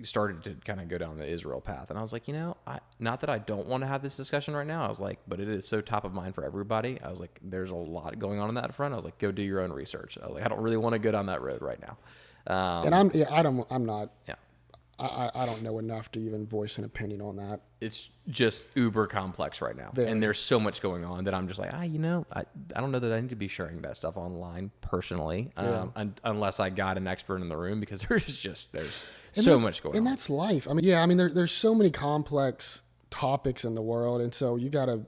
started to kind of go down the Israel path. And I was like, not that I don't want to have this discussion right now. I was like, but it is so top of mind for everybody. I was like, there's a lot going on in that front. I was like, go do your own research. I was like, I don't really want to go down that road right now. And I'm not. Yeah. I don't know enough to even voice an opinion on that. It's just uber complex right now. And there's so much going on that I'm just like, I don't know that I need to be sharing that stuff online personally, unless I got an expert in the room, because there's so much going on. And that's life. There's so many complex topics in the world. And so you got to,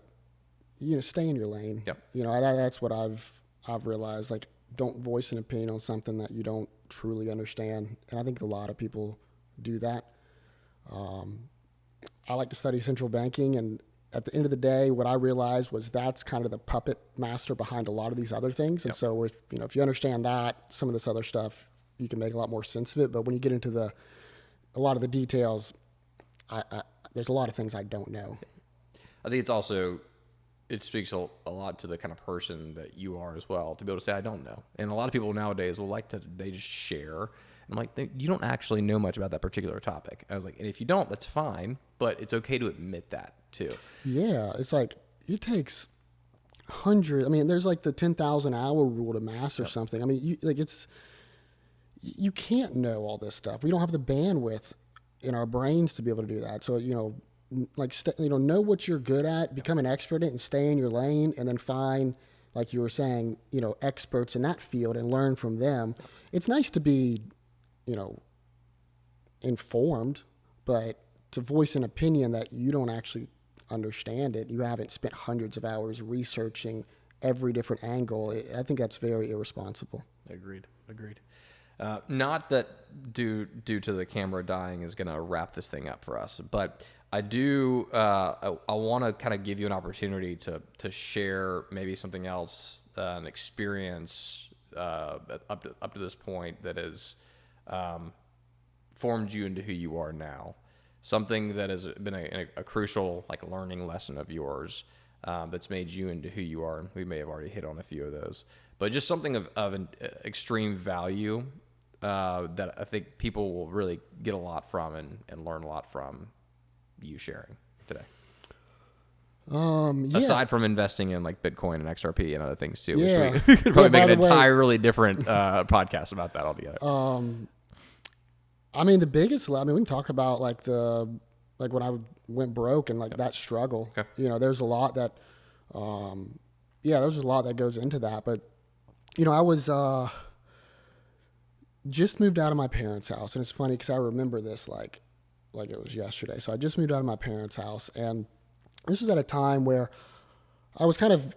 stay in your lane. Yep. That's what I've realized. Don't voice an opinion on something that you don't truly understand. And I think a lot of people do that. I like to study central banking, and at the end of the day, what I realized was that's kind of the puppet master behind a lot of these other things. And so if you understand that, some of this other stuff, you can make a lot more sense of it. But when you get into a lot of the details, there's a lot of things I don't know. I think it's also it speaks a lot to the kind of person that you are as well, to be able to say, I don't know. And a lot of people nowadays will they just share. I'm like, you don't actually know much about that particular topic. I was like, and if you don't, that's fine, but it's okay to admit that too. Yeah. It's like, it takes hundreds. I mean, there's like the 10,000 hour rule to master something. I mean, you can't know all this stuff. We don't have the bandwidth in our brains to be able to do that. So, know what you're good at, become an expert in it, and stay in your lane, and then find, like you were saying, experts in that field and learn from them. It's nice to be, informed, but to voice an opinion that you don't actually understand it, you haven't spent hundreds of hours researching every different angle. I think that's very irresponsible. Agreed. Not that due to the camera dying is going to wrap this thing up for us, but I do. I want to kind of give you an opportunity to share maybe something else, an experience up to this point that has formed you into who you are now. Something that has been a crucial learning lesson of yours that's made you into who you are. And we may have already hit on a few of those, but just something of an extreme value that I think people will really get a lot from and learn a lot from you sharing today. Yeah. Aside from investing in Bitcoin and XRP and other things too, Yeah. which we could probably make an by the way, entirely different podcast about that altogether. I mean, we can talk about when I went broke and that struggle. Okay. There's a lot that, there's a lot that goes into that. But, I was just moved out of my parents' house, and it's funny because I remember this like it was yesterday. So I just moved out of my parents' house, and this was at a time where I was kind of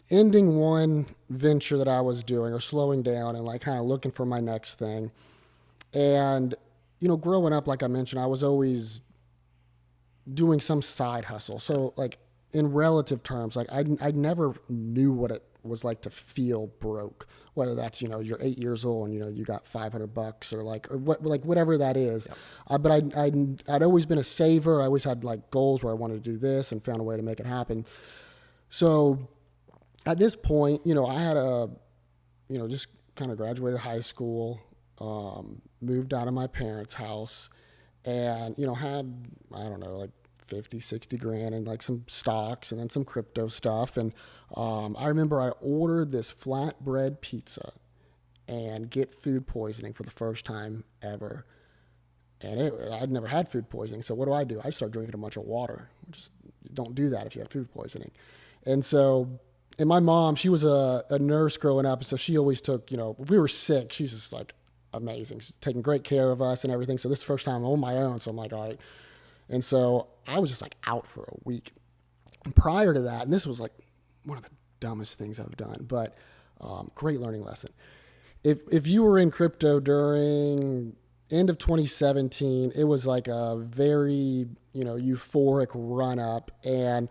ending one venture that I was doing or slowing down and kind of looking for my next thing. And, growing up, like I mentioned, I was always doing some side hustle. So in relative terms, I never knew what it was like to feel broke, whether that's, you're 8 years old and, you got $500 or whatever that is. Yep. But I'd always been a saver. I always had goals where I wanted to do this and found a way to make it happen. So at this point, I had just kind of graduated high school, moved out of my parents' house, and, had, I don't know, 50, 60 grand and some stocks and then some crypto stuff. And I remember I ordered this flatbread pizza and get food poisoning for the first time ever. And I'd never had food poisoning. So what do? I start drinking a bunch of water. Just don't do that if you have food poisoning. And my mom, she was a nurse growing up. And so she always took, if we were sick, she's just amazing. She's taking great care of us and everything. So this is the first time I'm on my own. So I'm all right. And so I was just out for a week. And prior to that, and this was one of the dumbest things I've done, but great learning lesson. If you were in crypto during end of 2017, it was a very, euphoric run up, and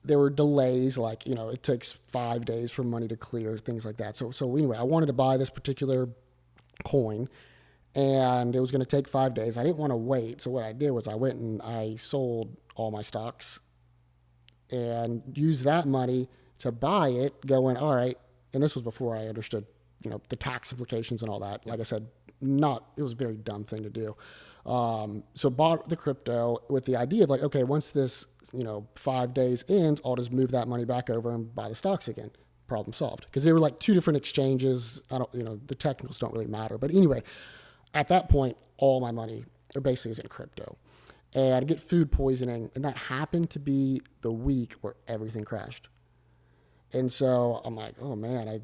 there were delays, it takes 5 days for money to clear, things like that. So anyway, I wanted to buy this particular coin, and it was going to take 5 days. I didn't want to wait. So what I did was I went and I sold all my stocks and used that money to buy it, going, all right. And this was before I understood, the tax implications and all that. Like I said, it was a very dumb thing to do. So bought the crypto with the idea of okay, once this, 5 days ends, I'll just move that money back over and buy the stocks again. Problem solved. Because they were two different exchanges. The technicals don't really matter. But anyway, at that point, all my money basically is in crypto. And I get food poisoning, and that happened to be the week where everything crashed. And so I'm oh man, I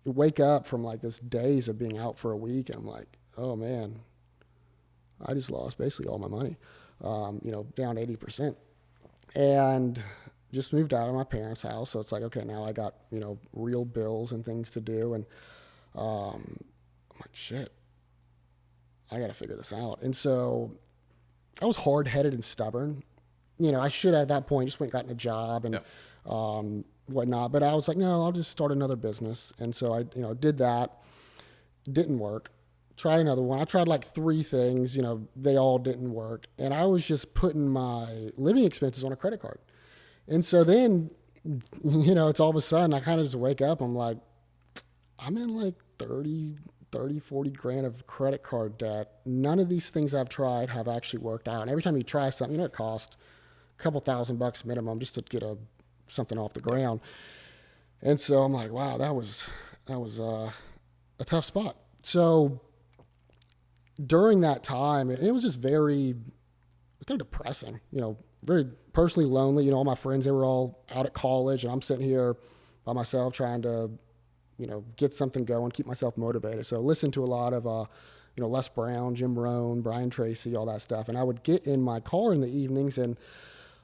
wake up from this days of being out for a week, and I'm oh man, I just lost basically all my money, down 80%. And just moved out of my parents' house. So it's okay, now I got, real bills and things to do. And I'm shit, I got to figure this out. And so I was hard-headed and stubborn. I should have at that point just went and gotten a job and whatnot. But I was no, I'll just start another business. And so I, did that. Didn't work. Tried another one. I tried 3 things. They all didn't work. And I was just putting my living expenses on a credit card. And so then, it's all of a sudden I kind of just wake up. I'm like, I'm in like 40 grand of credit card debt. None of these things I've tried have actually worked out. And every time you try something, it costs a couple $1,000 minimum just to get something off the ground. And so I'm like, wow, that was a tough spot. So during that time, it was just it's kind of depressing, very personally lonely. All my friends, they were all out at college, and I'm sitting here by myself trying to, get something going, keep myself motivated. So listen to a lot of, Les Brown, Jim Rohn, Brian Tracy, all that stuff. And I would get in my car in the evenings and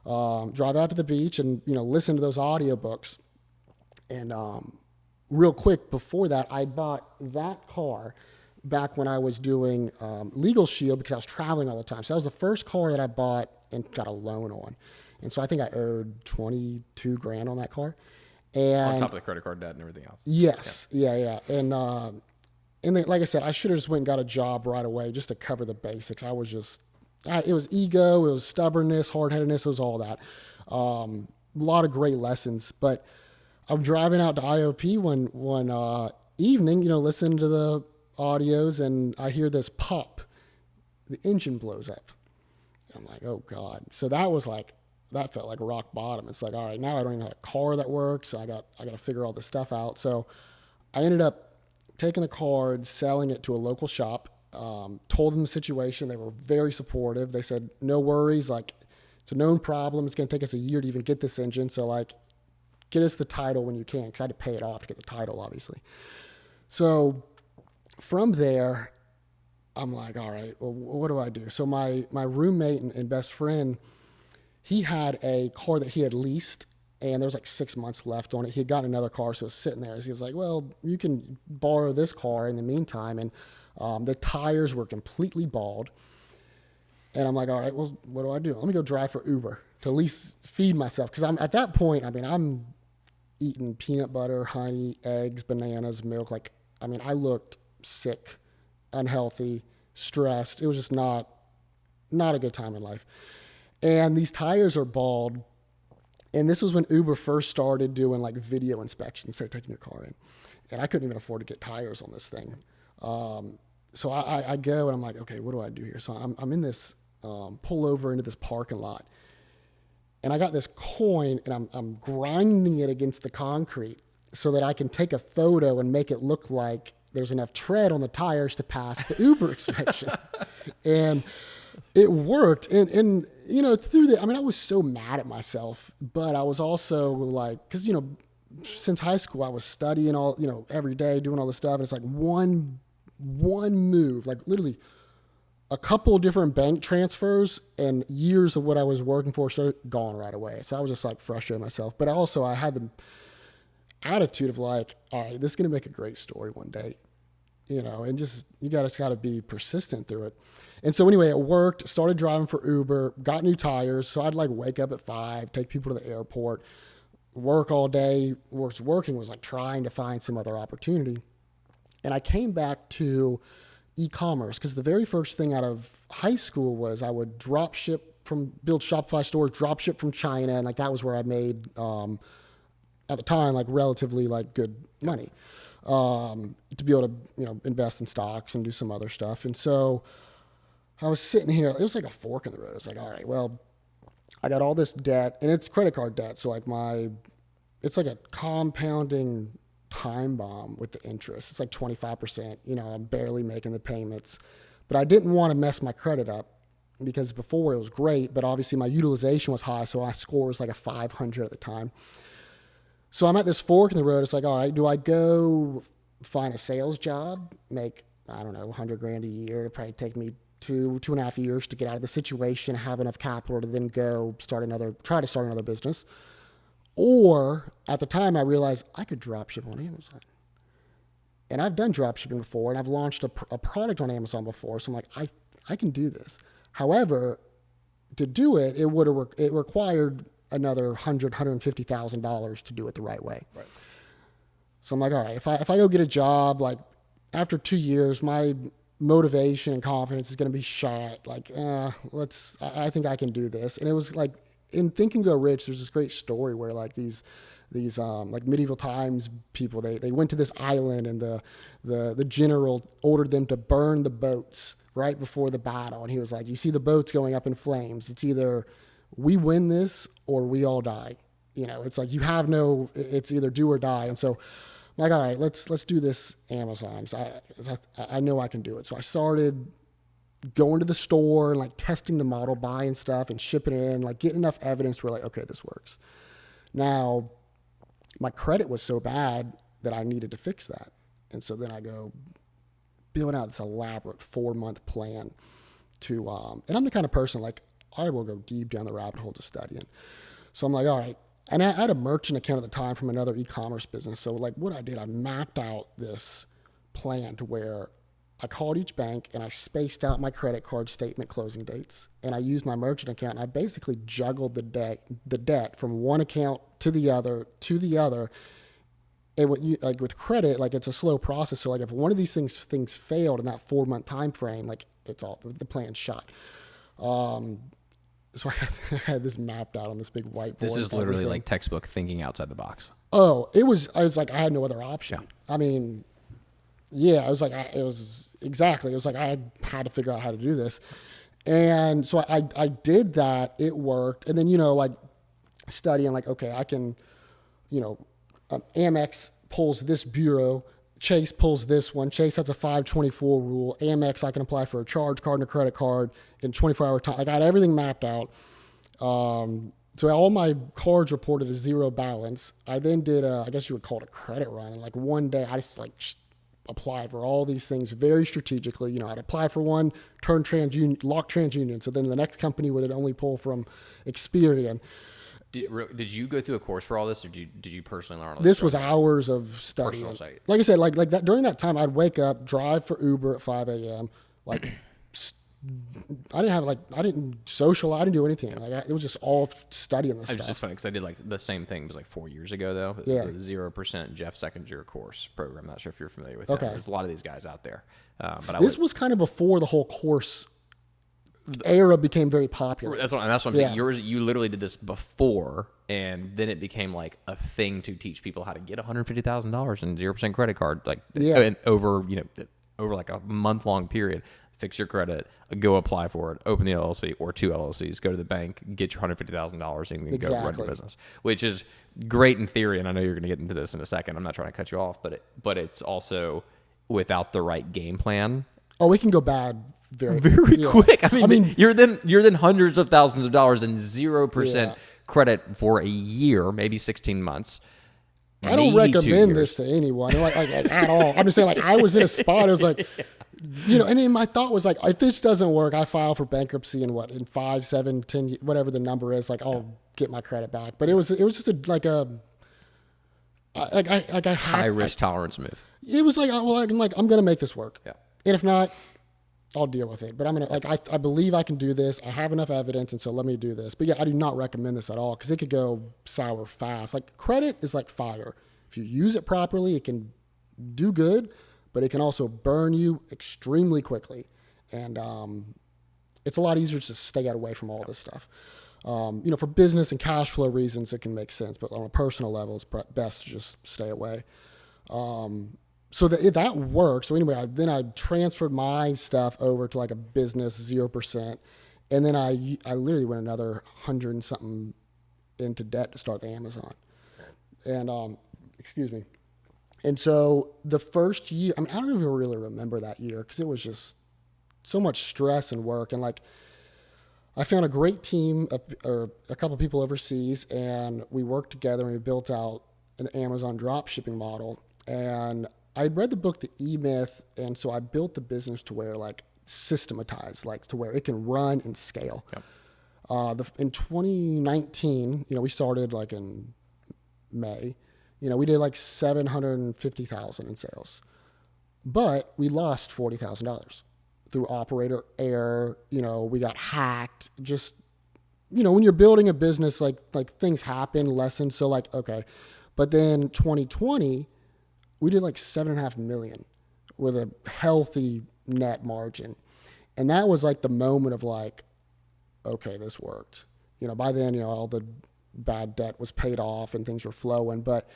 drive out to the beach and, listen to those audiobooks. And real quick before that, I bought that car back when I was doing Legal Shield because I was traveling all the time. So that was the first car that I bought and got a loan on. And so I think I owed 22 grand on that car. And On top of the credit card debt and everything else. Yes. Yeah. And then, like I said, I should have just went and got a job right away just to cover the basics. I was it was ego, it was stubbornness, hard-headedness, it was all that. A lot of great lessons. But I'm driving out to IOP one evening, listening to the audios, and I hear this pop. The engine blows up. I'm like, oh God. So that felt like rock bottom. It's like, all right, now I don't even have a car that works. I got to figure all this stuff out. So I ended up taking the car, selling it to a local shop, told them the situation. They were very supportive. They said, no worries. Like, it's a known problem. It's going to take us a year to even get this engine. So like, get us the title when you can. Cause I had to pay it off to get the title, obviously. So from there, I'm like, all right, well, what do I do? So my roommate and best friend, he had a car that he had leased, and there was like 6 months left on it. He had gotten another car, so it was sitting there. So he was like, well, you can borrow this car in the meantime. And the tires were completely bald. And I'm like, all right, well, what do I do? Let me go drive for Uber to at least feed myself. Because I'm at that point, I'm eating peanut butter, honey, eggs, bananas, milk. I looked sick, unhealthy, stressed. It was just not a good time in life. And these tires are bald. And this was when Uber first started doing like video inspections. Started taking your car in. And I couldn't even afford to get tires on this thing. So I go and I'm like, okay, what do I do here? So I'm in this, pull over into this parking lot. And I got this coin and I'm grinding it against the concrete so that I can take a photo and make it look like there's enough tread on the tires to pass the Uber inspection. And it worked. And through the, I was so mad at myself, but I was also like, because, since high school, I was studying all, every day, doing all this stuff. And it's like one move, like literally a couple of different bank transfers and years of what I was working for started gone right away. So I was just like frustrating myself. But also I had the attitude of like, all right, this is going to make a great story one day, and just, you got to be persistent through it. And so anyway, it worked, started driving for Uber, got new tires. So I'd like wake up at 5, take people to the airport, work all day. Working was like trying to find some other opportunity. And I came back to e-commerce because the very first thing out of high school was I would build Shopify stores, drop ship from China. And like, that was where I made, at the time, like relatively like good money, to be able to, invest in stocks and do some other stuff. And so I was sitting here, it was like a fork in the road. I was like, all right, well, I got all this debt and it's credit card debt. So like it's like a compounding time bomb with the interest. It's like 25%, I'm barely making the payments, but I didn't want to mess my credit up because before it was great, but obviously my utilization was high. So my score was like a 500 at the time. So I'm at this fork in the road. It's like, all right, do I go find a sales job, make, I don't know, 100 grand a year? It'd probably take me 2.5 years to get out of the situation, have enough capital to then go try to start another business. Or at the time I realized I could drop ship on Amazon. And I've done drop shipping before, and I've launched a product on Amazon before. So I'm like, I can do this. However, to do it, it required another $150,000 to do it the right way. Right. So I'm like, all right, if I go get a job, like after 2 years, my motivation and confidence is going to be shot. Like, I think I can do this. And it was like in Think and Grow Rich, there's this great story where like these like medieval times people, they went to this island, and the general ordered them to burn the boats right before the battle. And he was like, you see the boats going up in flames. It's either we win this or we all die. It's like it's either do or die. And so I'm like, all right, let's do this Amazon. So I know I can do it. So I started going to the store and like testing the model, buying stuff and shipping it in, like getting enough evidence where like, okay, this works. Now, my credit was so bad that I needed to fix that. And so then I go build out this elaborate 4-month plan to, and I'm the kind of person like, I will go deep down the rabbit hole to studying. So I'm like, all right. And I had a merchant account at the time from another e-commerce business. So like what I did, I mapped out this plan to where I called each bank and I spaced out my credit card statement closing dates, and I used my merchant account, and I basically juggled the debt from one account to the other. And like with credit, like it's a slow process. So like if one of these things failed in that 4-month time frame, like it's all the plan's shot. So I had this mapped out on this big whiteboard. This is literally like textbook thinking outside the box. Oh, I was like, I had no other option. Yeah. I mean, yeah, it was like, exactly. It was like I had to figure out how to do this. And so I did that. It worked. And then, like studying like, okay, I can, Amex pulls this bureau. Chase pulls this one. Chase has a 524 rule. Amex, I can apply for a charge card and a credit card in 24-hour time. I got everything mapped out. So all my cards reported a zero balance. I then did I guess you would call it a credit run. And like one day I just like applied for all these things very strategically. I'd apply for one, turn TransUnion, lock TransUnion. So then the next company would only pull from Experian. Did you go through a course for all this, or did you personally learn all this? This was hours of studying. Like I said, like that during that time, I'd wake up, drive for Uber at 5 a.m. Like I didn't social. I didn't do anything. Like it was just all studying this stuff. It was just funny because I did like the same thing. It was like 4 years ago though. It was the 0% Jeff Second-Year course program. I'm not sure if you're familiar with that. There's a lot of these guys out there. But this was kind of before the whole course era became very popular. That's what I'm saying. You literally did this before, and then it became like a thing to teach people how to get $150,000 in 0% credit card, like and over like a month-long period. Fix your credit, go apply for it, open the LLC or 2 LLCs, go to the bank, get your $150,000 and then go run your business, which is great in theory. And I know you're going to get into this in a second. I'm not trying to cut you off, but it's also without the right game plan. Oh, it can go bad very quick. I mean, you're then hundreds of thousands of dollars in 0% credit for a year, maybe 16 months. I don't recommend this to anyone, like at all. I'm just saying, like I was in a spot. I was like, and then my thought was like, if this doesn't work, I file for bankruptcy in 5, 7, 10, whatever the number is. Like I'll get my credit back. But it was just a high risk tolerance move. It was like, I'm gonna make this work. Yeah. And if not, I'll deal with it. But I'm gonna I believe I can do this. I have enough evidence, and so let me do this. But yeah, I do not recommend this at all because it could go sour fast. Like credit is like fire. If you use it properly, it can do good, but it can also burn you extremely quickly. And it's a lot easier to stay out away from all this stuff. For business and cash flow reasons, it can make sense, but on a personal level, it's best to just stay away. So that worked. So anyway, I transferred my stuff over to like a business 0%. And then I literally went another 100 and something into debt to start the Amazon. And, excuse me. And so the first year, I don't even really remember that year because it was just so much stress and work. And like, I found a great team or a couple of people overseas, and we worked together and we built out an Amazon drop shipping model. And I read the book, The E-Myth, and so I built the business to where like systematized, like to where it can run and scale. Yep. In 2019, we started like in May. We did like $750,000 in sales, but we lost $40,000 through operator error. We got hacked. Just when you're building a business, like things happen, lessons. So like okay, but then 2020. We did like $7.5 million with a healthy net margin. And that was like the moment of like, okay, this worked. By then, all the bad debt was paid off and things were flowing. But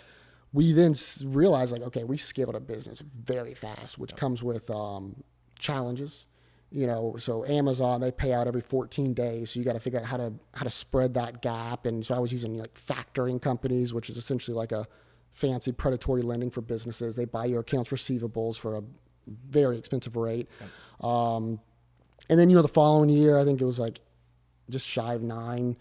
we then realized, like, okay, we scaled a business very fast, which comes with challenges. So Amazon, they pay out every 14 days. So you got to figure out how to spread that gap. And so I was using like factoring companies, which is essentially like a fancy predatory lending for businesses. They buy your accounts receivables for a very expensive rate. And then, the following year, I think it was like just shy of 9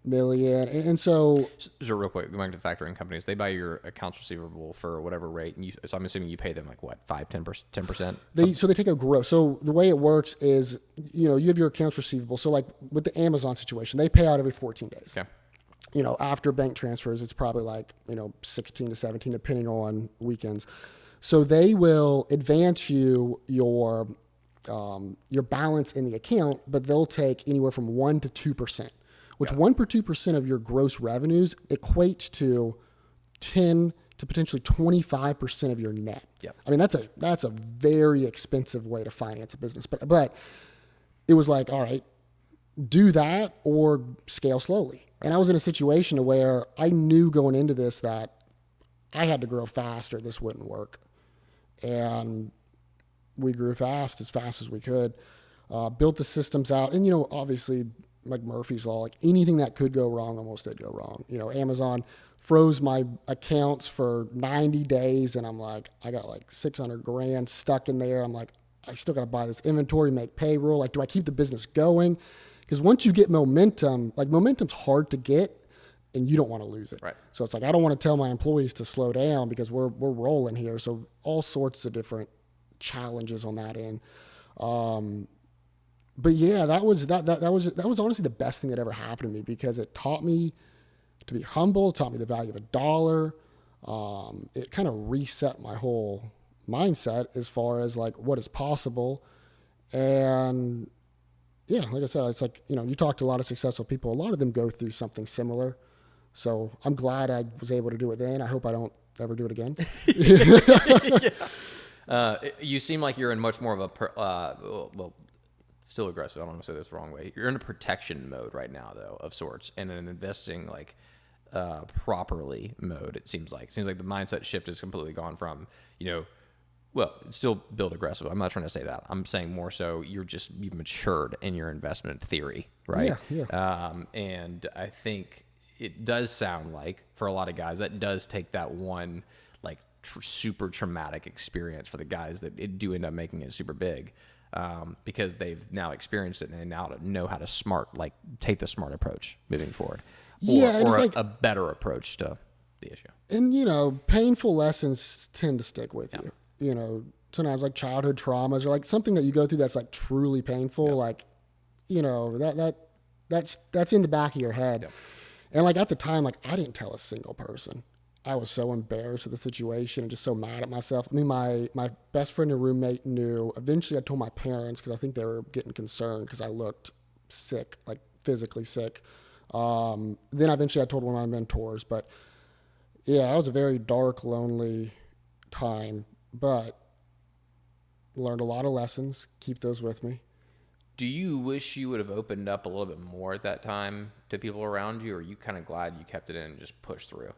million. And so real quick, going back to factoring companies, they buy your accounts receivable for whatever rate, and so I'm assuming you pay them like what, 10%? So they take a gross. So the way it works is, you have your accounts receivable. So like with the Amazon situation, they pay out every 14 days. Okay. After bank transfers, it's probably like 16 to 17, depending on weekends. So they will advance you your balance in the account, but they'll take anywhere from 1% to 2%. Which 1% to 2% of your gross revenues equates to 10 to potentially 25% of your net. Yep. I mean, that's a very expensive way to finance a business. But it was like, all right, do that or scale slowly. And I was in a situation where I knew going into this that I had to grow fast or this wouldn't work. And we grew fast as we could, built the systems out. And, obviously, like Murphy's Law, like anything that could go wrong almost did go wrong. Amazon froze my accounts for 90 days and I'm like, I got like $600,000 stuck in there. I'm like, I still got to buy this inventory, make payroll. Like, do I keep the business going? Because once you get momentum, like momentum's hard to get and you don't want to lose it. Right. So it's like, I don't want to tell my employees to slow down because we're rolling here. So all sorts of different challenges on that end. But yeah, that was honestly the best thing that ever happened to me because it taught me to be humble, it taught me the value of a dollar. It kind of reset my whole mindset as far as like what is possible. And yeah, like I said, it's like, you talk to a lot of successful people, a lot of them go through something similar. So I'm glad I was able to do it then. I hope I don't ever do it again. You seem like you're in much more of a, still aggressive. I don't want to say this the wrong way. You're in a protection mode right now, though, of sorts, and an investing like properly mode. It seems like the mindset shift has completely gone from still build aggressive. I'm not trying to say that. I'm saying more so you've matured in your investment theory, right? Yeah. And I think it does sound like for a lot of guys that does take that one like super traumatic experience for the guys that do end up making it super big. Because they've now experienced it and they now know how to take the smart approach moving forward. Or a better approach to the issue. And, painful lessons tend to stick with you. Sometimes like childhood traumas or like something that you go through that's like truly painful, like, that's in the back of your head. And like at the time, like I didn't tell a single person. I was so embarrassed of the situation and just so mad at myself. I mean, my best friend and roommate knew. Eventually, I told my parents because I think they were getting concerned because I looked sick, like physically sick. Then eventually I told one of my mentors. But yeah, it was a very dark, lonely time, but learned a lot of lessons. Keep those with me. Do you wish you would have opened up a little bit more at that time to people around you, or are you kind of glad you kept it in and just pushed through?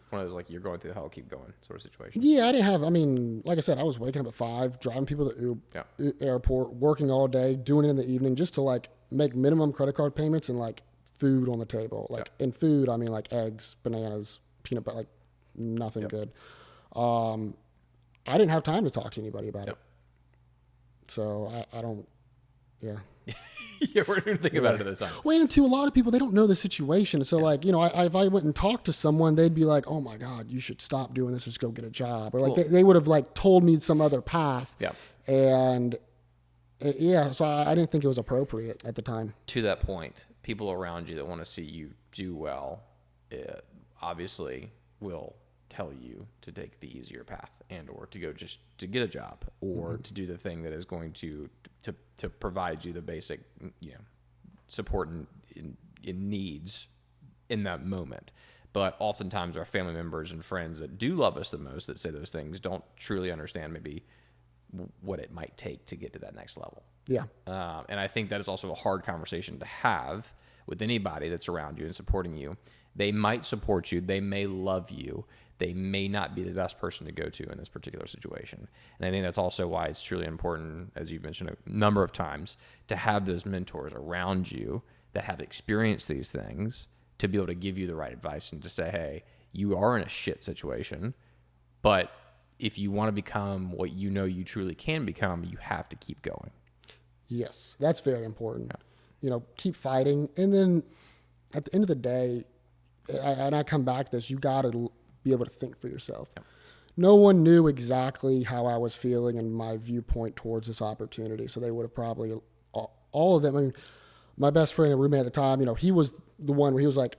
One of those like you're going through the hell, keep going sort of situation. Yeah, like I said, I was waking up at 5, driving people to the airport, working all day, doing it in the evening just to like make minimum credit card payments and like food on the table. Like in food, I mean like eggs, bananas, peanut butter, like nothing good. I didn't have time to talk to anybody about it. So I don't, You weren't even thinking about it at the time. Well, and to a lot of people, they don't know the situation. So like, if I went and talked to someone, they'd be like, oh my God, you should stop doing this and just go get a job. Or like they would have like told me some other path. Yeah. And so I didn't think it was appropriate at the time. To that point, people around you that want to see you do well, obviously will tell you to take the easier path and or to go just to get a job or to do the thing that is going to provide you the basic support in needs in that moment. But oftentimes our family members and friends that do love us the most that say those things don't truly understand maybe what it might take to get to that next level. Yeah. And I think that is also a hard conversation to have with anybody that's around you and supporting you. They might support you. They may love you. They may not be the best person to go to in this particular situation. And I think that's also why it's truly important, as you've mentioned a number of times, to have those mentors around you that have experienced these things to be able to give you the right advice and to say, hey, you are in a shit situation, but if you want to become what you know you truly can become, you have to keep going. Yes, that's very important. Keep fighting. And then at the end of the day, and I come back to this, you got to be able to think for yourself. Yeah. No one knew exactly how I was feeling and my viewpoint towards this opportunity. So they would have probably, all of them, I mean, my best friend and roommate at the time, he was the one where he was like,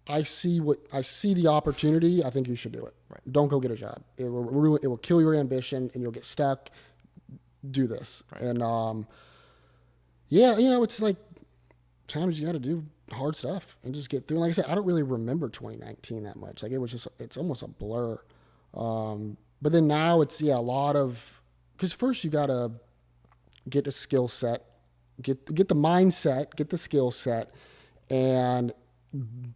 I see the opportunity. I think you should do it. Right. Don't go get a job. It will kill your ambition and you'll get stuck. Do this. Right. And, it's like, sometimes you got to do hard stuff and just get through. Like I said, I don't really remember 2019 that much. Like it's almost a blur. But then now it's a lot of, because first you got to get a skill set, get the mindset, get the skill set, and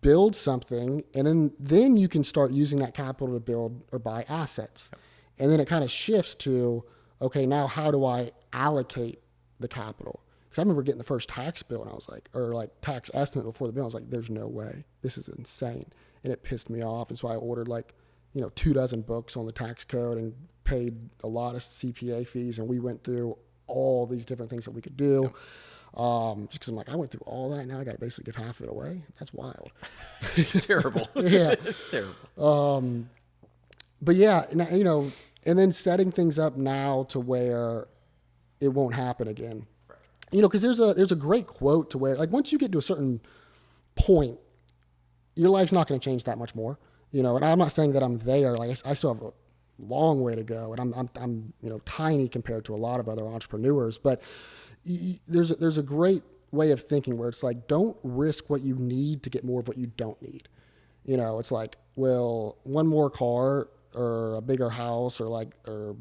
build something, and then you can start using that capital to build or buy assets. Yep. And then it kind of shifts to, okay, now how do I allocate the capital? Because I remember getting the first tax bill and I was like, or like tax estimate before the bill, I was like, there's no way. This is insane. And it pissed me off. And so I ordered 24 books on the tax code and paid a lot of CPA fees. And we went through all these different things that we could do. Just because I'm like, I went through all that. Now I got to basically give half of it away. That's wild. Terrible. Yeah. It's terrible. But yeah, and then setting things up now to where it won't happen again. Because there's a great quote to where, like, once you get to a certain point, your life's not going to change that much more. And I'm not saying that I'm there. Like, I still have a long way to go, and I'm tiny compared to a lot of other entrepreneurs. But there's a great way of thinking where it's like, don't risk what you need to get more of what you don't need. It's like, well, one more car or a bigger house or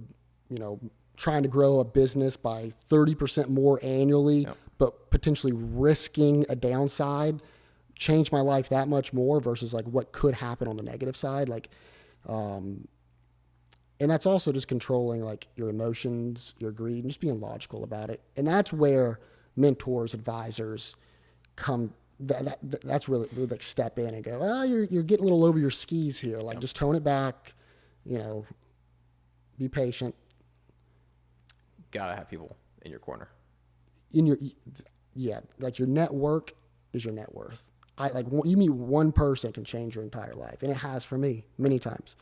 trying to grow a business by 30% more annually, yep, but potentially risking a downside, change my life that much more versus like what could happen on the negative side. And that's also just controlling like your emotions, your greed, and just being logical about it. And that's where mentors, advisors come. That's really like step in and go, you're getting a little over your skis here. Like, yep, just tone it back, be patient. Gotta have people in your corner. Like your network is your net worth. You meet one person can change your entire life, and it has for me many times.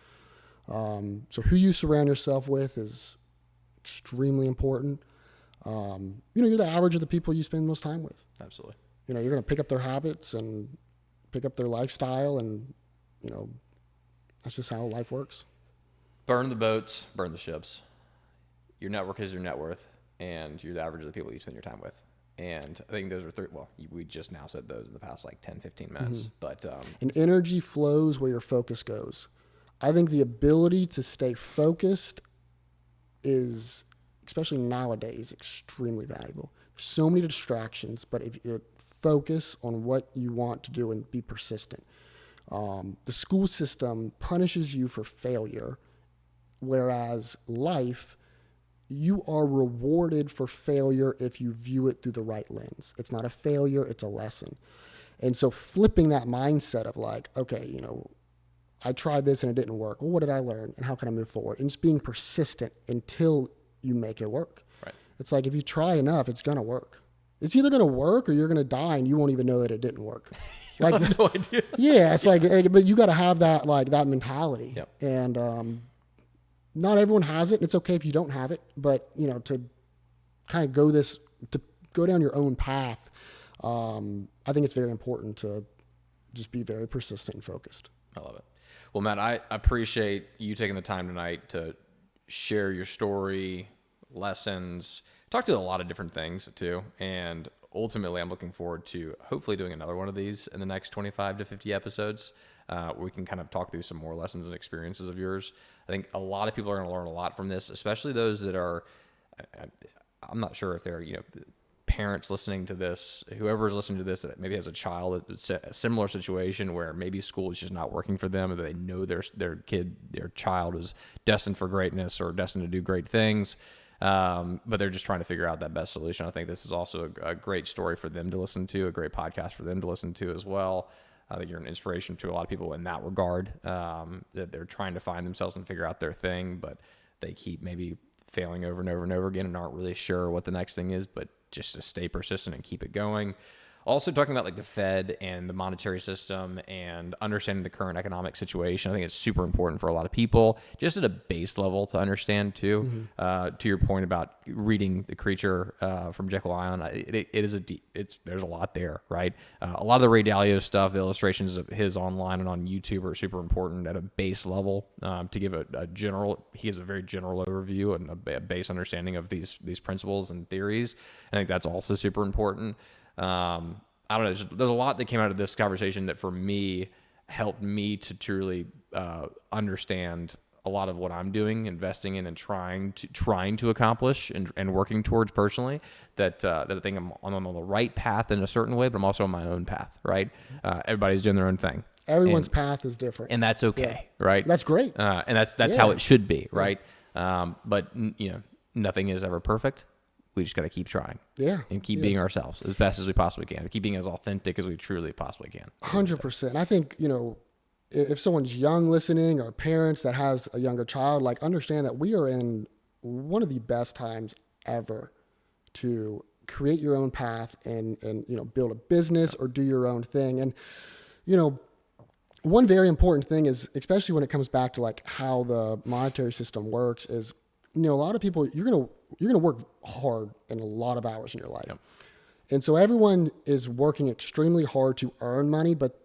So who you surround yourself with is extremely important. You're the average of the people you spend most time with. Absolutely. You're going to pick up their habits and pick up their lifestyle, and that's just how life works. Burn the boats, burn the ships. Your network is your net worth, and you're the average of the people you spend your time with. And I think those are three. Well, we just now said those in the past 10, 15 minutes. Mm-hmm. But and energy flows where your focus goes. I think the ability to stay focused is, especially nowadays, extremely valuable. So many distractions, but if you focus on what you want to do and be persistent. The school system punishes you for failure, whereas life, you are rewarded for failure if you view it through the right lens. It's not a failure, it's a lesson. And so flipping that mindset of like, okay, I tried this and it didn't work. Well, what did I learn and how can I move forward? And just being persistent until you make it work. Right. It's like if you try enough, it's going to work. It's either going to work or you're going to die and you won't even know that it didn't work. I have no idea. Yeah, it's like, but you got to have that that mentality. Yep. And not everyone has it. And it's okay if you don't have it, but to kind of go down your own path, I think it's very important to just be very persistent and focused. I love it. Well, Matt, I appreciate you taking the time tonight to share your story, lessons, talk to a lot of different things too. And ultimately, I'm looking forward to hopefully doing another one of these in the next 25 to 50 episodes. We can kind of talk through some more lessons and experiences of yours. I think a lot of people are going to learn a lot from this, especially those that are, I'm not sure if they're, parents listening to this, whoever's listening to this that maybe has a child that's a similar situation where maybe school is just not working for them, or they know their child is destined for greatness or destined to do great things, but they're just trying to figure out that best solution. I think this is also a great story for them to listen to, a great podcast for them to listen to as well. I think you're an inspiration to a lot of people in that regard, that they're trying to find themselves and figure out their thing, but they keep maybe failing over and over and over again and aren't really sure what the next thing is, but just to stay persistent and keep it going. Also talking about like the Fed and the monetary system and understanding the current economic situation. I think it's super important for a lot of people, just at a base level to understand too. To your point about reading The Creature from Jekyll Island, it is there's a lot there, right? A lot of the Ray Dalio stuff, the illustrations of his online and on YouTube are super important at a base level to give a general. He has a very general overview and a base understanding of these principles and theories. I think that's also super important. I don't know. There's a lot that came out of this conversation that for me helped me to truly understand a lot of what I'm doing, investing in, and trying to accomplish and working towards personally. That I think I'm on the right path in a certain way, but I'm also on my own path. Right? Everybody's doing their own thing. Everyone's path is different, and that's okay. Yeah. Right? That's great, and that's how it should be. Right? But nothing is ever perfect. We just got to keep trying, and keep being ourselves as best as we possibly can. Keep being as authentic as we truly possibly can. 100%. I think if someone's young listening, or parents that has a younger child, like, understand that we are in one of the best times ever to create your own path and build a business or do your own thing. And one very important thing is, especially when it comes back to like how the monetary system works, is a lot of people, you're gonna work hard in a lot of hours in your life. Yep. And so everyone is working extremely hard to earn money, but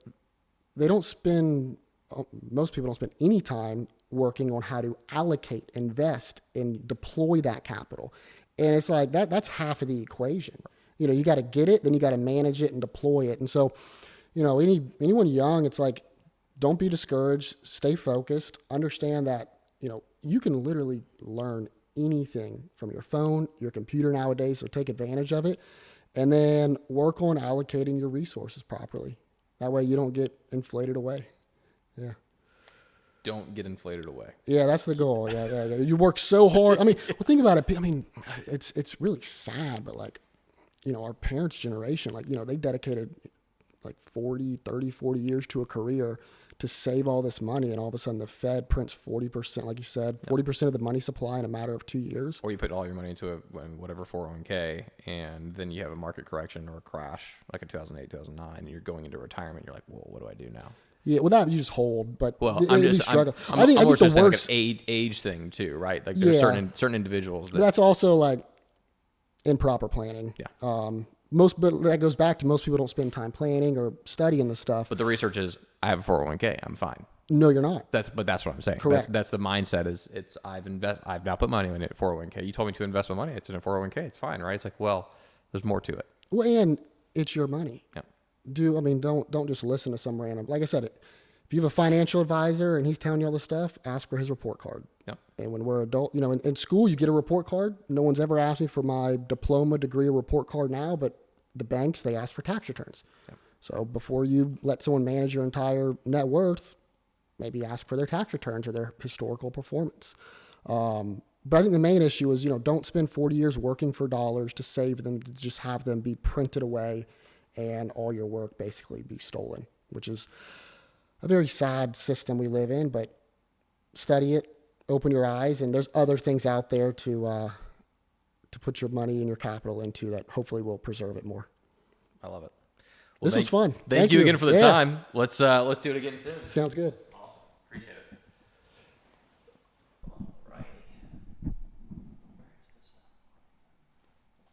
most people don't spend any time working on how to allocate, invest, and deploy that capital. And it's like that's half of the equation. You got to get it, then you got to manage it and deploy it. And so, anyone young, it's like, don't be discouraged, stay focused, understand that, you can literally learn anything from your phone, your computer nowadays, so take advantage of it, and then work on allocating your resources properly. That way you don't get inflated away. Yeah. Don't get inflated away. Yeah, that's the goal. Yeah. You work so hard. I mean, think about it. I mean, it's really sad, but like, our parents' generation, like, they dedicated like 40 years to a career to save all this money, and all of a sudden the Fed prints 40%, like you said, 40% of the money supply in a matter of 2 years. Or you put all your money into whatever 401k, and then you have a market correction or a crash, like in 2008, 2009, and you're going into retirement. You're like, well, what do I do now? Yeah, well, that you just hold, but I think the worst, like an age thing too, right? Like there's certain individuals that's also like improper planning. Yeah. But that goes back to most people don't spend time planning or studying the stuff. But the research is, I have a 401k, I'm fine. No, you're not. That's what I'm saying. Correct. That's the mindset. I've now put money in a 401k. You told me to invest my money. It's in a 401k. It's fine, right? It's like, well, there's more to it. Well, and it's your money. Yeah. Don't just listen to some random. Like I said, if you have a financial advisor and he's telling you all this stuff, ask for his report card. Yep. And when we're adult, in school, you get a report card. No one's ever asked me for my diploma, degree, or report card now, but the banks, they ask for tax returns. Yep. So before you let someone manage your entire net worth, maybe ask for their tax returns or their historical performance. But I think the main issue is, don't spend 40 years working for dollars to save them, to just have them be printed away and all your work basically be stolen, which is a very sad system we live in. But study it, open your eyes, and there's other things out there to put your money and your capital into that hopefully will preserve it more. I love it. Well, this was fun. Thank you again for the time. Let's do it again soon. Sounds good. Awesome. Appreciate it.